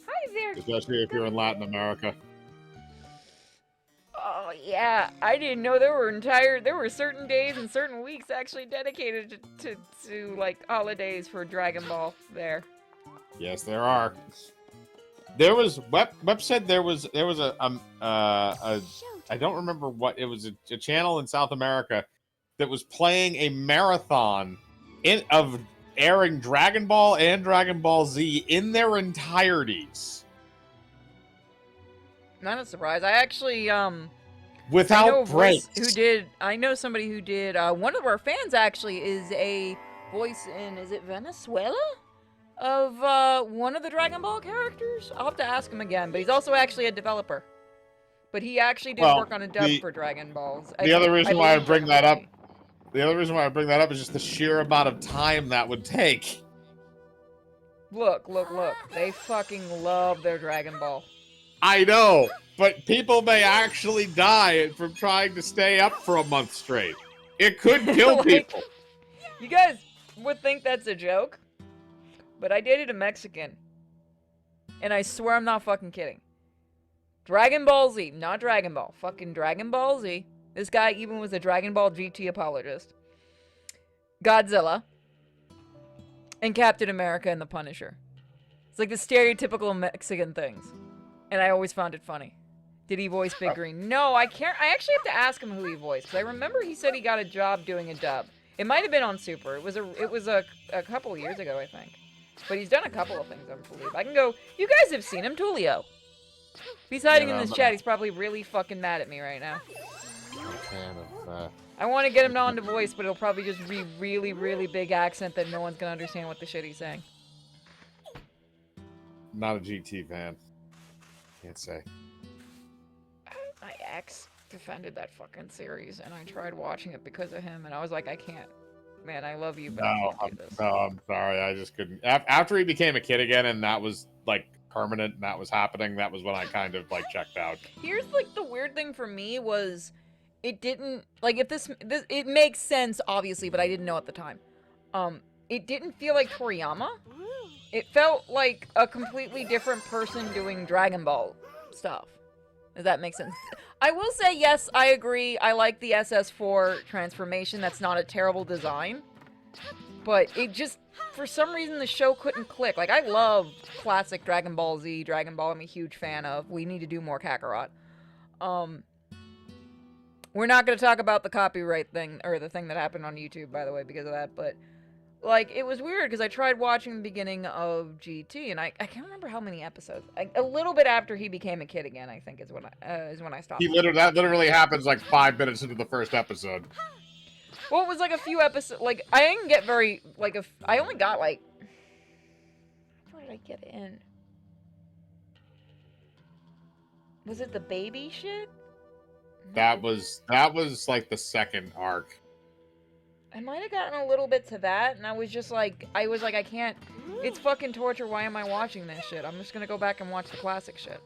Hi there. Especially if you're in Latin America. Oh yeah, I didn't know there were certain days and certain weeks actually dedicated to like holidays for Dragon Ball there. Yes, there are. There was Web said there was a I don't remember what it was, a channel in South America that was playing a marathon of airing Dragon Ball and Dragon Ball Z in their entirities. Not a surprise. I actually Without breaks. I know somebody who did one of our fans actually is a voice in, is it Venezuela? Of one of the Dragon Ball characters? I'll have to ask him again, but he's also actually a developer. But he actually did work on a dub for Dragon Balls. The other reason why I bring that up is just the sheer amount of time that would take. Look. They fucking love their Dragon Ball. I know, but people may actually die from trying to stay up for a month straight. It could kill people. You guys would think that's a joke, but I dated a Mexican. And I swear I'm not fucking kidding. Dragon Ball Z, not Dragon Ball. Fucking Dragon Ball Z. This guy even was a Dragon Ball GT apologist. Godzilla. And Captain America and the Punisher. It's like the stereotypical Mexican things. And I always found it funny. Did he voice Big Green? No, I can't. I actually have to ask him who he voiced. Because I remember he said he got a job doing a dub. It might have been on Super. It was a couple years ago, I think. But he's done a couple of things, I believe. I can go, you guys have seen him, Tulio. If he's hiding in this chat, he's probably really fucking mad at me right now. I want to get him on to voice, but it'll probably just be really, really big accent that no one's going to understand what the shit he's saying. Not a GT fan. Can't say. My ex defended that fucking series, and I tried watching it because of him, and I was like, I can't. man, I love you, but I No, can't do this. no, I'm sorry. I just couldn't. After he became a kid again, and that was like permanent, and that was happening. That was when I kind of like checked out. Here's like the weird thing for me was it didn't like if this it makes sense obviously, but I didn't know at the time. It didn't feel like Toriyama. It felt like a completely different person doing Dragon Ball stuff. Does that make sense? I will say yes, I agree. I like the SS4 transformation. That's not a terrible design. But it just, for some reason, the show couldn't click. Like, I love classic Dragon Ball Z, Dragon Ball I'm a huge fan of. We need to do more Kakarot. We're not going to talk about the copyright thing, or the thing that happened on YouTube, by the way, because of that, but, like, it was weird, because I tried watching the beginning of GT, and I can't remember how many episodes. A little bit after he became a kid again, I think, is when I stopped. That literally happens like 5 minutes into the first episode. Well, it was like a few episodes, like, I didn't get very, like, I only got, like, how did I get in? Was it the baby shit? That was like the second arc. I might have gotten a little bit to that, and I was like, I can't, it's fucking torture, why am I watching this shit? I'm just gonna go back and watch the classic shit.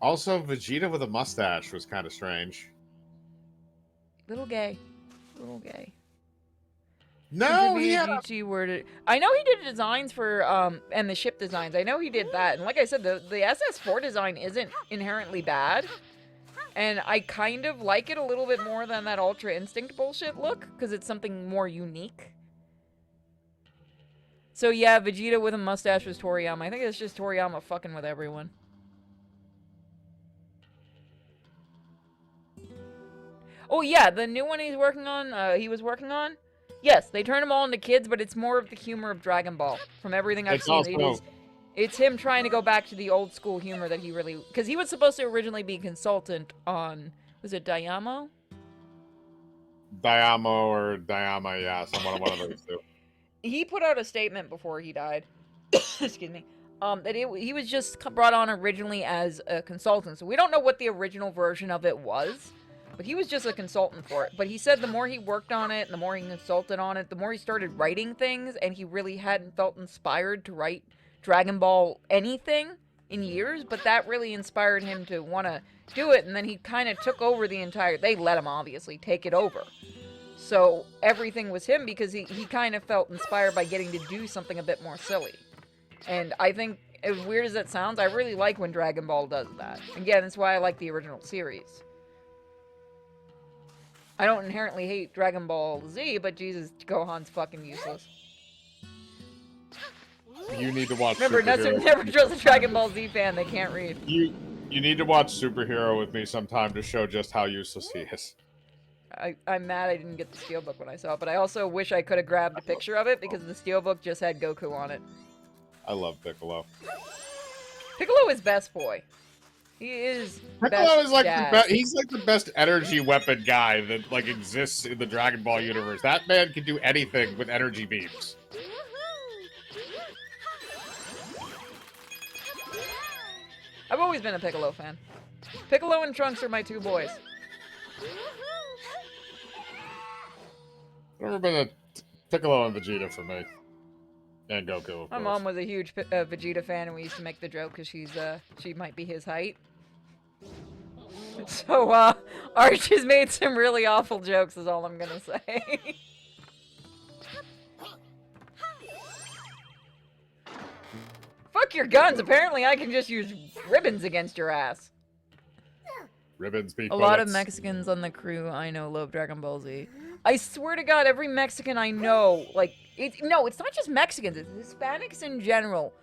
Also, Vegeta with a mustache was kind of strange. Little gay. Little gay. No, he had GT worded. I know he did designs for, and the ship designs. I know he did that, and like I said, the SS4 design isn't inherently bad. And I kind of like it a little bit more than that Ultra Instinct bullshit look, because it's something more unique. So yeah, Vegeta with a mustache was Toriyama. I think it's just Toriyama fucking with everyone. Oh yeah, the new one he was working on, yes, they turn them all into kids, but it's more of the humor of Dragon Ball. From everything I've seen, it's him trying to go back to the old school humor that he really... Because he was supposed to originally be a consultant on... Was it Dayamo? Dayamo or Dayama, yeah, one of those two. He put out a statement before he died. Excuse me. That he was just brought on originally as a consultant. So we don't know what the original version of it was. But he was just a consultant for it. But he said the more he worked on it, and the more he consulted on it, the more he started writing things, and he really hadn't felt inspired to write Dragon Ball anything in years, but that really inspired him to want to do it, and then he kind of took over the entire... They let him, obviously, take it over. So everything was him because he kind of felt inspired by getting to do something a bit more silly. And I think, as weird as that sounds, I really like when Dragon Ball does that. Again, that's why I like the original series. I don't inherently hate Dragon Ball Z, but Jesus, Gohan's fucking useless. You need to watch Remember, never trust a Dragon Ball Z fan, they can't read. You need to watch Superhero with me sometime to show just how useless he is. I'm mad I didn't get the steelbook when I saw it, but I also wish I could have grabbed a picture of it because the steelbook just had Goku on it. I love Piccolo. Piccolo is best boy. He is Piccolo is like he's like the best energy weapon guy that like exists in the Dragon Ball universe. That man can do anything with energy beams. I've always been a Piccolo fan. Piccolo and Trunks are my two boys. Never been a Piccolo and Vegeta for me. And Goku, of My course. mom was a huge Vegeta fan, and we used to make the joke because she might be his height. So, Arch has made some really awful jokes, is all I'm gonna say. Fuck your guns, apparently I can just use ribbons against your ass. Ribbons beat A lot of bullets. Mexicans on the crew I know love Dragon Ball Z. I swear to God, every Mexican I know, like, it's not just Mexicans, it's Hispanics in general.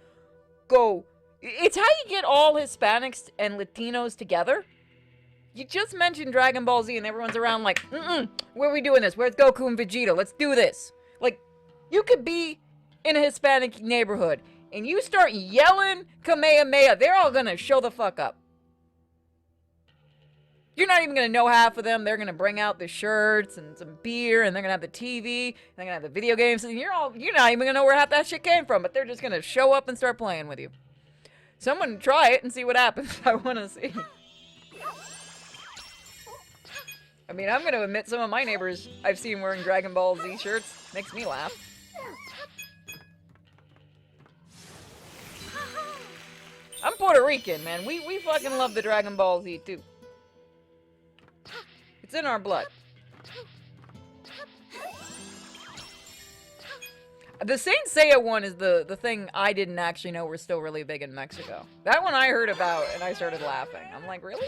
It's how you get all Hispanics and Latinos together. You just mentioned Dragon Ball Z and everyone's around like, where are we doing this? Where's Goku and Vegeta? Let's do this. Like, you could be in a Hispanic neighborhood and you start yelling Kamehameha, they're all gonna show the fuck up. You're not even gonna know half of them. They're gonna bring out the shirts and some beer, and they're gonna have the TV, and they're gonna have the video games, and you're not even gonna know where half that shit came from, but they're just gonna show up and start playing with you. Someone try it and see what happens. I wanna see. I mean, I'm gonna admit some of my neighbors I've seen wearing Dragon Ball Z shirts. Makes me laugh. I'm Puerto Rican, man. We fucking love the Dragon Ball Z too. It's in our blood. The Saint Seiya one is the thing I didn't actually know were still really big in Mexico. That one I heard about and I started laughing. I'm like, really?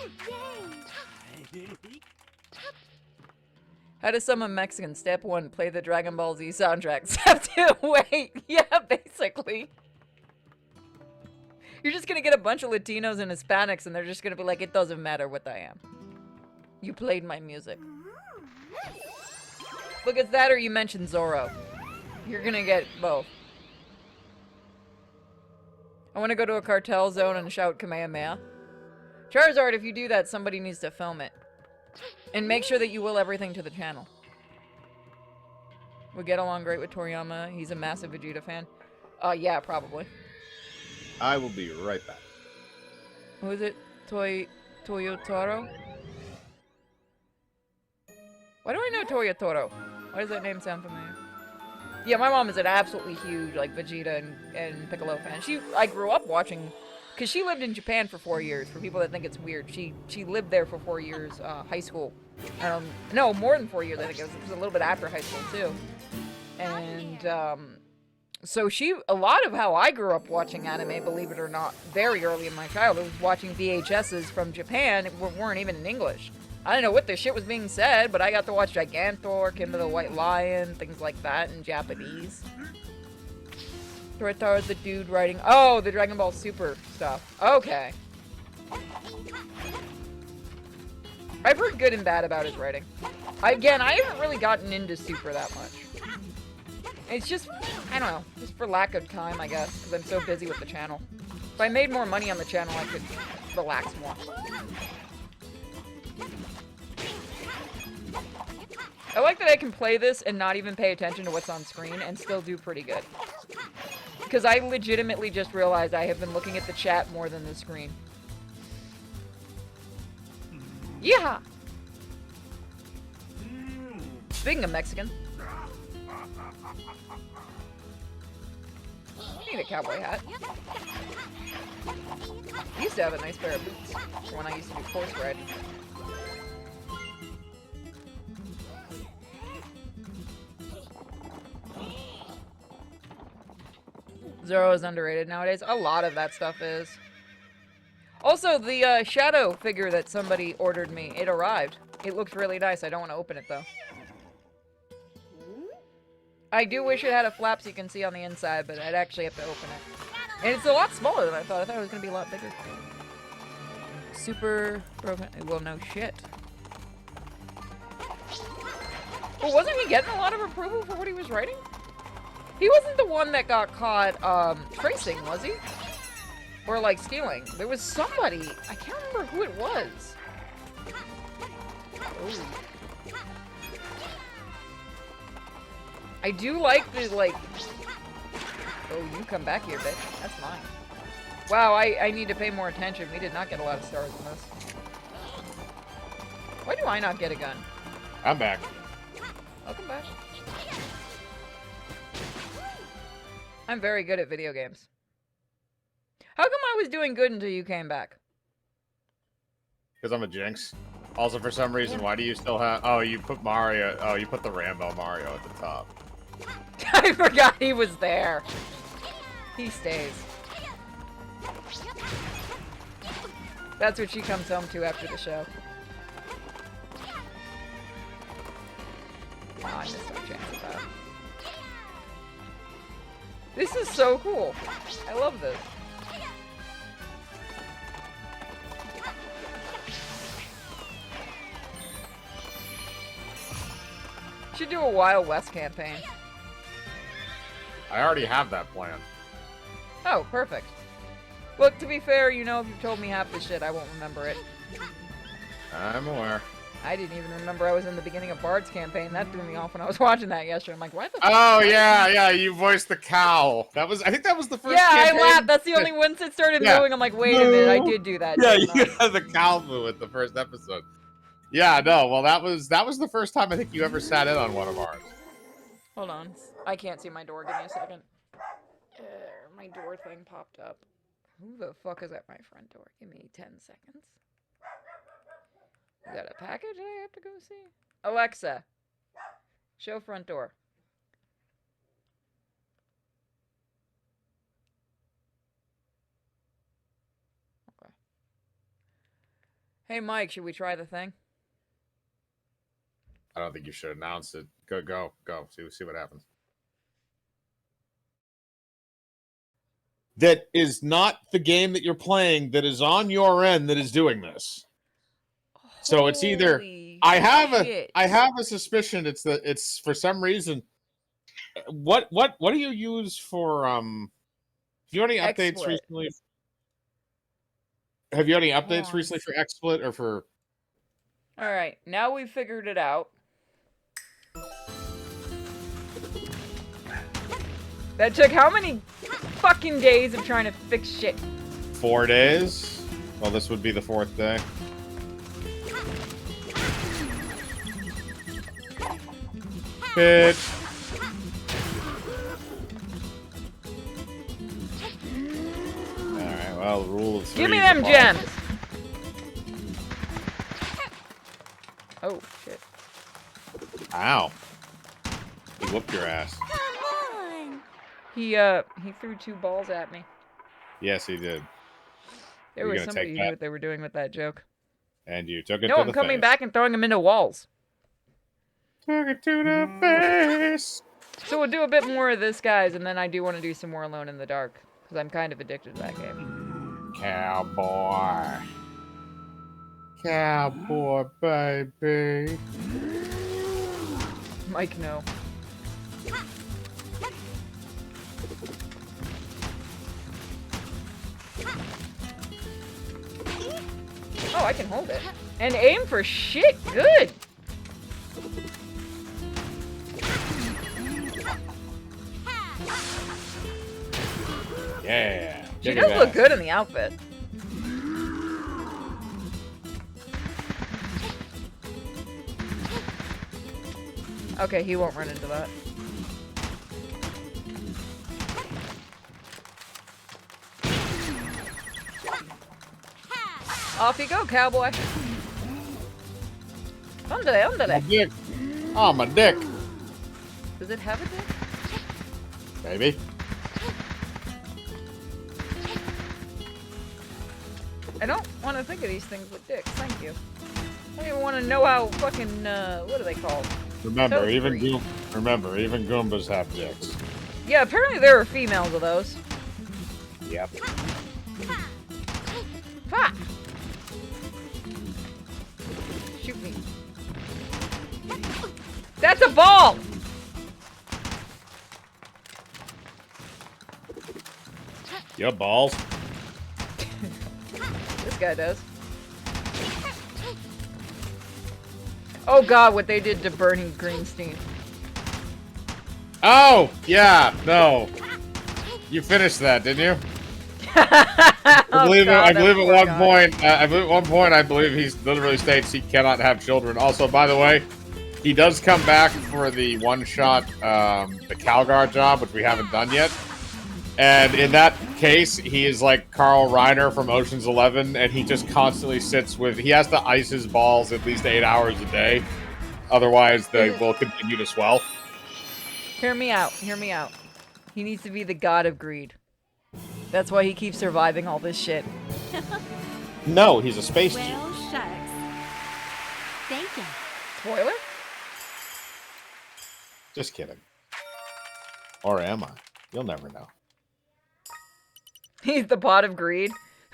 How does someone Mexican? Step 1, play the Dragon Ball Z soundtrack. Step 2, wait. Yeah, basically. You're just gonna get a bunch of Latinos and Hispanics and they're just gonna be like, it doesn't matter what I am. You played my music. Look, it's that or you mentioned Zorro. You're gonna get both. I wanna go to a cartel zone and shout Kamehameha. Charizard, if you do that, somebody needs to film it. And make sure that you will everything to the channel. We get along great with Toriyama. He's a massive Vegeta fan. Yeah, probably. I will be right back. Who is it? Toyotaro? Why do I know Toyotaro? Why does that name sound familiar? Yeah, my mom is an absolutely huge, like, Vegeta and Piccolo fan. I grew up watching, because she lived in Japan for 4 years, for people that think it's weird. She lived there for 4 years, high school. No, more than 4 years, I think. It was a little bit after high school, too. And, so a lot of how I grew up watching anime, believe it or not, very early in my childhood, was watching VHSs from Japan that weren't even in English. I don't know what the shit was being said, but I got to watch Gigantor, Kimba the White Lion, things like that in Japanese. Toyotaro is the dude writing... Oh, the Dragon Ball Super stuff. Okay. I've heard good and bad about his writing. I haven't really gotten into Super that much. It's just, I don't know, just for lack of time, I guess, because I'm so busy with the channel. If I made more money on the channel, I could relax more. I like that I can play this and not even pay attention to what's on screen and still do pretty good. Because I legitimately just realized I have been looking at the chat more than the screen. Yeah. Speaking of Mexican. I need a cowboy hat. I used to have a nice pair of boots when I used to do horse riding. Zoro is underrated nowadays. A lot of that stuff is. Also, the shadow figure that somebody ordered me, it arrived. It looks really nice. I don't want to open it, though. I do wish it had a flap so you can see on the inside, but I'd actually have to open it. And it's a lot smaller than I thought. I thought it was going to be a lot bigger. Super broken. Well, no shit. Well, wasn't he getting a lot of approval for what he was writing? He wasn't the one that got caught, tracing, was he? Or, like, stealing. There was somebody. I can't remember who it was. Ooh. I do like the, like... Oh, you come back here, bitch. That's mine. Wow, I need to pay more attention. We did not get a lot of stars in this. Why do I not get a gun? I'm back. Welcome back. I'm very good at video games. How come I was doing good until you came back? Because I'm a jinx. Also, for some reason, why do you still have... Oh, you put Mario... Oh, you put the Rambo Mario at the top. I forgot he was there. He stays. That's what she comes home to after the show. Oh, I missed no chance of that. This is so cool. I love this. Should do a Wild West campaign. I already have that plan. Oh, perfect. Look, to be fair, you know, if you've told me half the shit, I won't remember it. I'm aware. I didn't even remember I was in the beginning of Bard's campaign. That threw me off when I was watching that yesterday. I'm like, why the fuck? Oh, yeah, you voiced the cow. I think that was the first Yeah, campaign. I laughed. That's the only one that started mooing. I'm like, wait a minute, I did do that. Yeah, you had the cow moo at the first episode. Yeah, no. Well, that was the first time I think you ever sat in on one of ours. Hold on. I can't see my door. Give me a second. My door thing popped up. Who the fuck is at my front door? Give me 10 seconds. Is that a package I have to go see? Alexa, show front door. Okay. Hey, Mike, should we try the thing? I don't think you should announce it. Go. See what happens. That is not the game that you're playing. That is on your end. That is doing this. So it's either Holy I have shit. a suspicion it's for some reason. What do you use for Have you any updates XSplit. recently? Have you any Hold updates on. recently for XSplit or for? All right, now we've figured it out. That took how many fucking days of trying to fix shit? 4 days. Well, this would be the 4th day. Bitch. Alright, well, rule of 3. Give me them gems! Oh, shit. Ow. He whooped your ass. Come on. He threw 2 balls at me. Yes, he did. There You was gonna somebody take who knew that? what they were doing with that joke. And you took it No, to I'm the coming face. back and throwing them into walls. Took it to the face. So we'll do a bit more of this, guys, and then I do want to do some more Alone in the Dark. Because I'm kind of addicted to that game. Cowboy. Cowboy, baby. Mike, no. Oh, I can hold it. And aim for shit. Good. Yeah. She Kick does his look ass. good in the outfit. Okay, he won't run into that. Off you go, cowboy. Ándale, My ándale. dick. Oh, my dick. Does it have a dick? Baby. I don't want to think of these things with dicks. Thank you. I don't even want to know how fucking, what are they called? Remember, Toad even free. Goombas have dicks. Yeah, apparently there are females of those. Yep. Ha! Shoot me. That's a ball! Your balls. This guy does. Oh god, what they did to Bernie Greenstein. Oh, yeah, no. You finished that, didn't you? I I believe at one point. I believe he literally states he cannot have children. Also, by the way, he does come back for the one-shot, the Calgar job, which we haven't done yet. And in that case, he is like Carl Reiner from Ocean's 11, and he just constantly sits with. He has to ice his balls at least 8 hours a day, otherwise they will continue to swell. Hear me out. Hear me out. He needs to be the god of greed. That's why he keeps surviving all this shit. No, he's a space genius. Well, shucks. Thank you. Spoiler? Just kidding. Or am I? You'll never know. He's the pot of greed.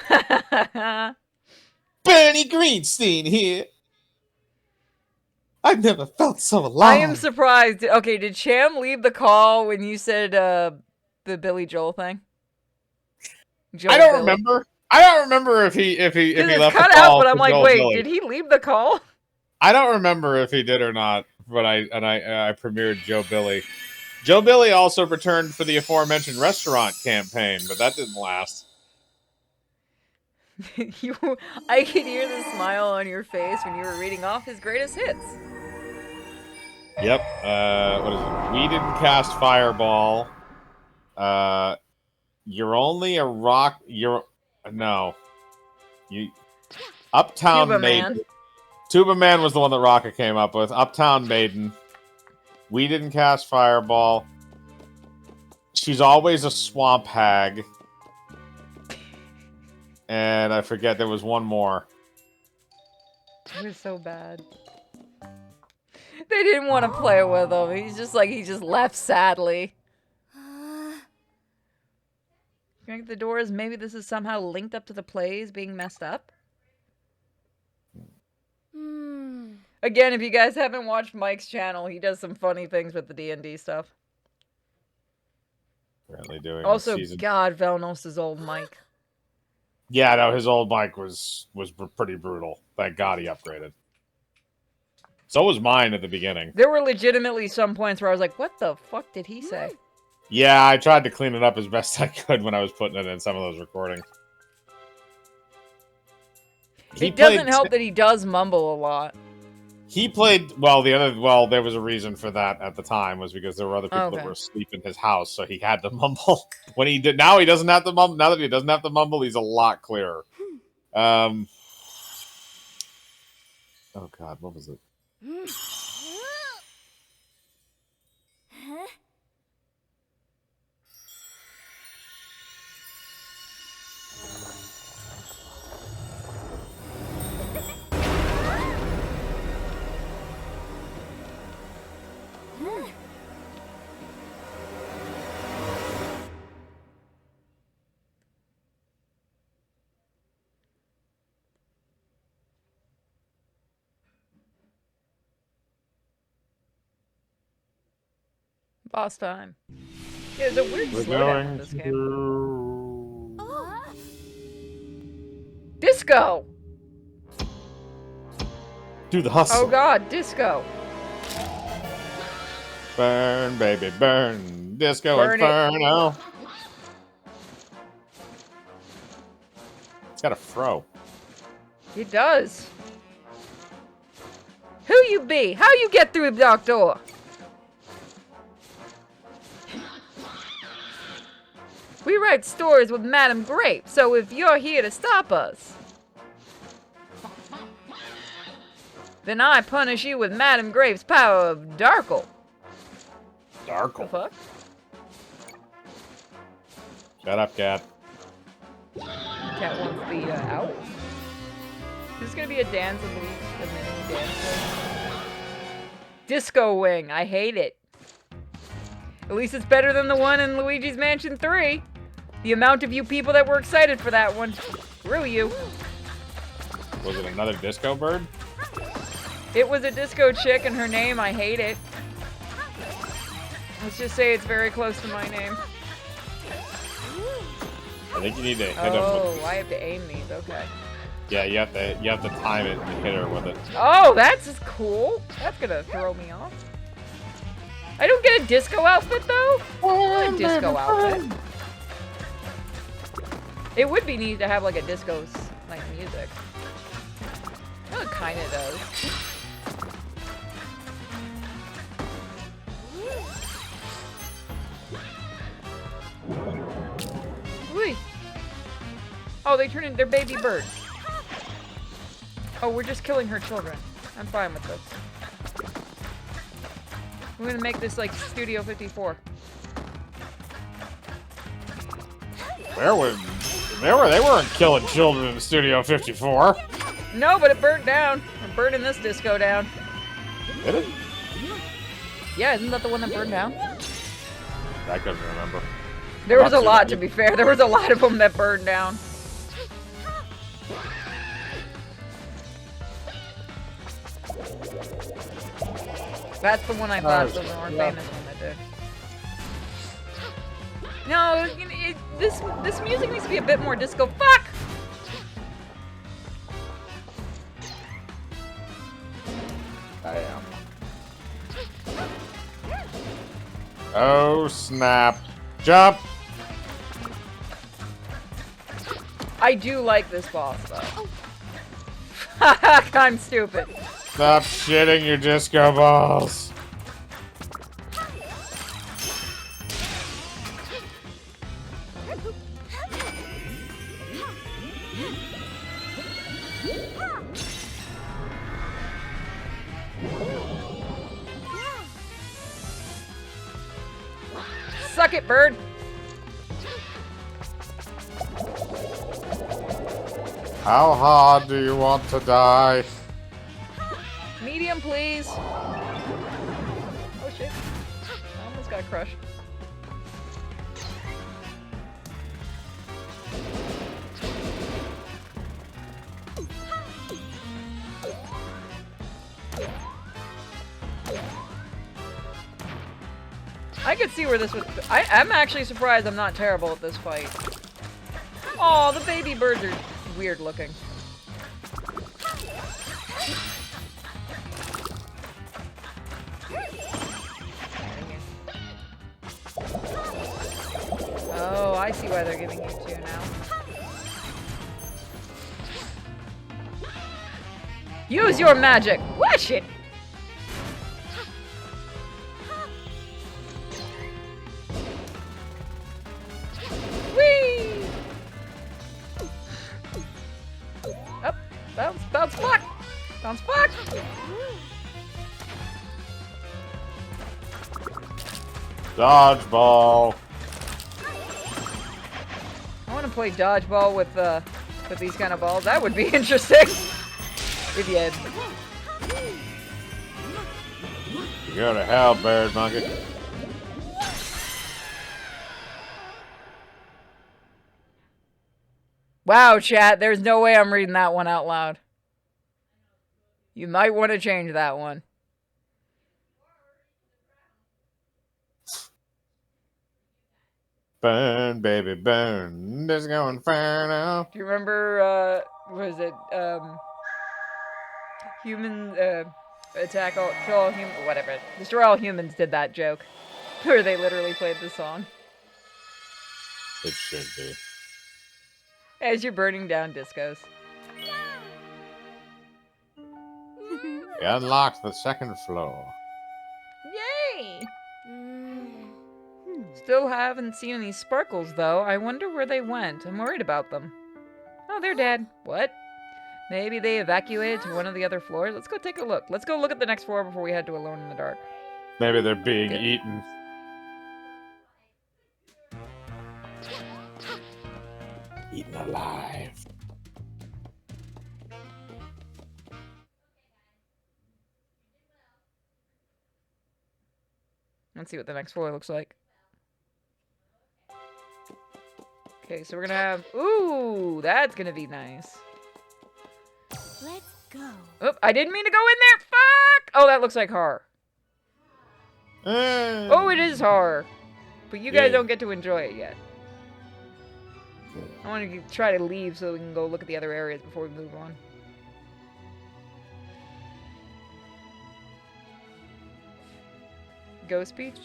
Bernie Greenstein here. I've never felt so alive. I am surprised. Okay, did Cham leave the call when you said the Billy Joel thing? I don't remember. I don't remember if he Because it's left cut the call out, but I'm for like, Joel wait, Billy. did he leave the call? I don't remember if he did or not. But I premiered Joe Billy. Joe Billy also returned for the aforementioned restaurant campaign, but that didn't last. you, I could hear the smile on your face when you were reading off his greatest hits. Yep. What is it? We didn't cast Fireball. You're only a rock. No. You Uptown Tuba Maiden. Man. Tuba Man was the one that Rocket came up with. Uptown Maiden. We didn't cast Fireball. She's always a swamp hag. And I forget there was one more. It was so bad. They didn't want to play with him. He just left sadly. Crank the doors. Maybe this is somehow linked up to the plays being messed up. Again, if you guys haven't watched Mike's channel, he does some funny things with the D&D stuff. Apparently doing Also, season. God, Velnos' old Mike. Yeah, no, his old mic was pretty brutal. Thank God he upgraded. So was mine at the beginning. There were legitimately some points where I was like, what the fuck did he say? Yeah, I tried to clean it up as best I could when I was putting it in some of those recordings. It doesn't help that he does mumble a lot. He played there was a reason for that at the time, was because there were other people that were asleep in his house, so he had to mumble. When he did, now he doesn't have to mumble. Now that he doesn't have to mumble, he's a lot clearer. Oh God, what was it? Boss time. Yeah, there's a weird slowdown in this game. Disco! Do the hustle. Oh God, disco. Burn, baby, burn. Disco Burn Inferno. It's got a fro. It does. Who you be? How you get through the dark door? We write stories with Madame Grape, so if you're here to stop us, then I punish you with Madame Grape's power of Darkle. Darkle? The fuck? Shut up, cat. Cat wants the owl. Is this gonna be a dance with Luigi? A mini dance thing? Disco Wing. I hate it. At least it's better than the one in Luigi's Mansion 3. The amount of you people that were excited for that one. Screw you. Was it another disco bird? It was a disco chick and her name, I hate it. Let's just say it's very close to my name. I think you need to hit him with... Oh, I have to aim these, okay. Yeah, you have to time it and hit her with it. Oh, that's cool. That's gonna throw me off. I don't get a disco outfit though? What a disco outfit. It would be neat to have like a disco like music. Well, it kinda does. Whee! Oh, they turn into their baby birds. Oh, we're just killing her children. I'm fine with this. We're gonna make this like Studio 54. They weren't killing children in Studio 54. No, but it burnt down. I'm burning this disco down. Did it? Yeah, isn't that the one that burned down? I couldn't remember. There was a lot, to be fair. There was a lot of them that burned down. That's the one I thought was the more famous one that did. No, this music needs to be a bit more disco. Fuck! I am. Oh, snap. Jump! I do like this boss, though. I'm stupid. Stop shitting your disco balls. Suck it, bird. How hard do you want to die? Medium, please. Oh shit. I almost got crushed. I could see where this would. I'm actually surprised I'm not terrible at this fight. Oh, the baby birds are weird looking. Oh, I see why they're giving you two now. Use your magic! Wash it! Whee! Up! Bounce! Bounce block! Bounce block! Dodgeball. I want to play dodgeball with these kind of balls. That would be interesting. If you had. You go to hell, bird monkey. Wow, chat. There's no way I'm reading that one out loud. You might want to change that one. Burn, baby, burn. This going fair now. Do you remember, was it, human, attack all, kill all humans, whatever. Destroy All Humans did that joke. Where they literally played the song. It should be. As you're burning down discos. You unlocked the second floor. Yay! Still haven't seen any sparkles, though. I wonder where they went. I'm worried about them. Oh, they're dead. What? Maybe they evacuated to one of the other floors? Let's go take a look. Let's go look at the next floor before we head to Alone in the Dark. Maybe they're being Good. eaten. Eaten alive. Let's see what the next floor looks like. Okay, so we're gonna have... Ooh, that's gonna be nice. Let's go. Oh, I didn't mean to go in there! Fuck! Oh, that looks like horror. Oh, it is horror. But you guys Yeah. don't get to enjoy it yet. I want to try to leave so we can go look at the other areas before we move on. Ghost Beach?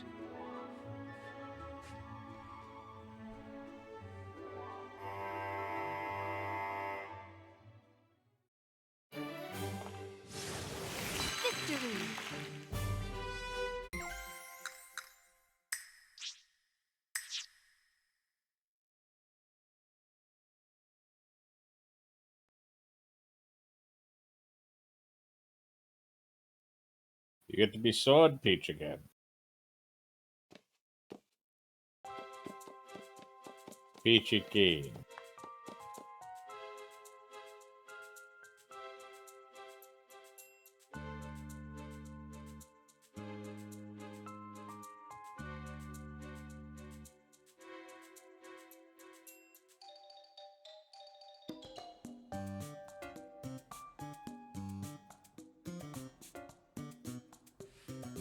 Victory. You get to be Sword Peach again. Peachy Keen.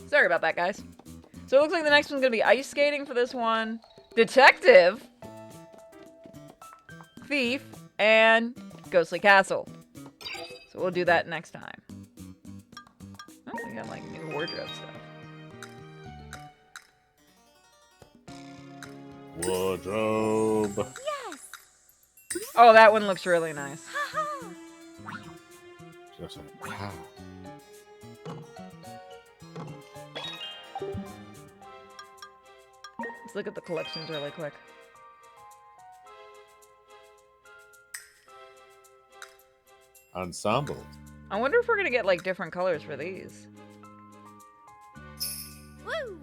Sorry about that, guys. So it looks like the next one's gonna be ice skating for this one. Detective. Thief. And Ghostly Castle. So we'll do that next time. Oh, we got like new wardrobe stuff. Wardrobe. Yes. Oh, that one looks really nice. Just like, wow. Let's look at the collections really quick. Ensemble. I wonder if we're gonna get like different colors for these. Woo!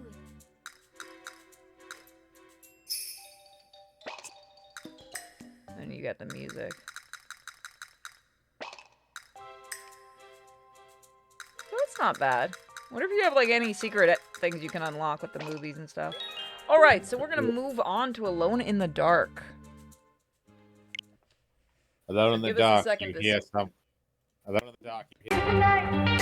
And you got the music. So that's not bad. What if you have like any secret things you can unlock with the movies and stuff? Alright, so we're gonna move on to Alone in the Dark. Alone in the give us a dark, second you to hear some. Alone in the dark, you hear.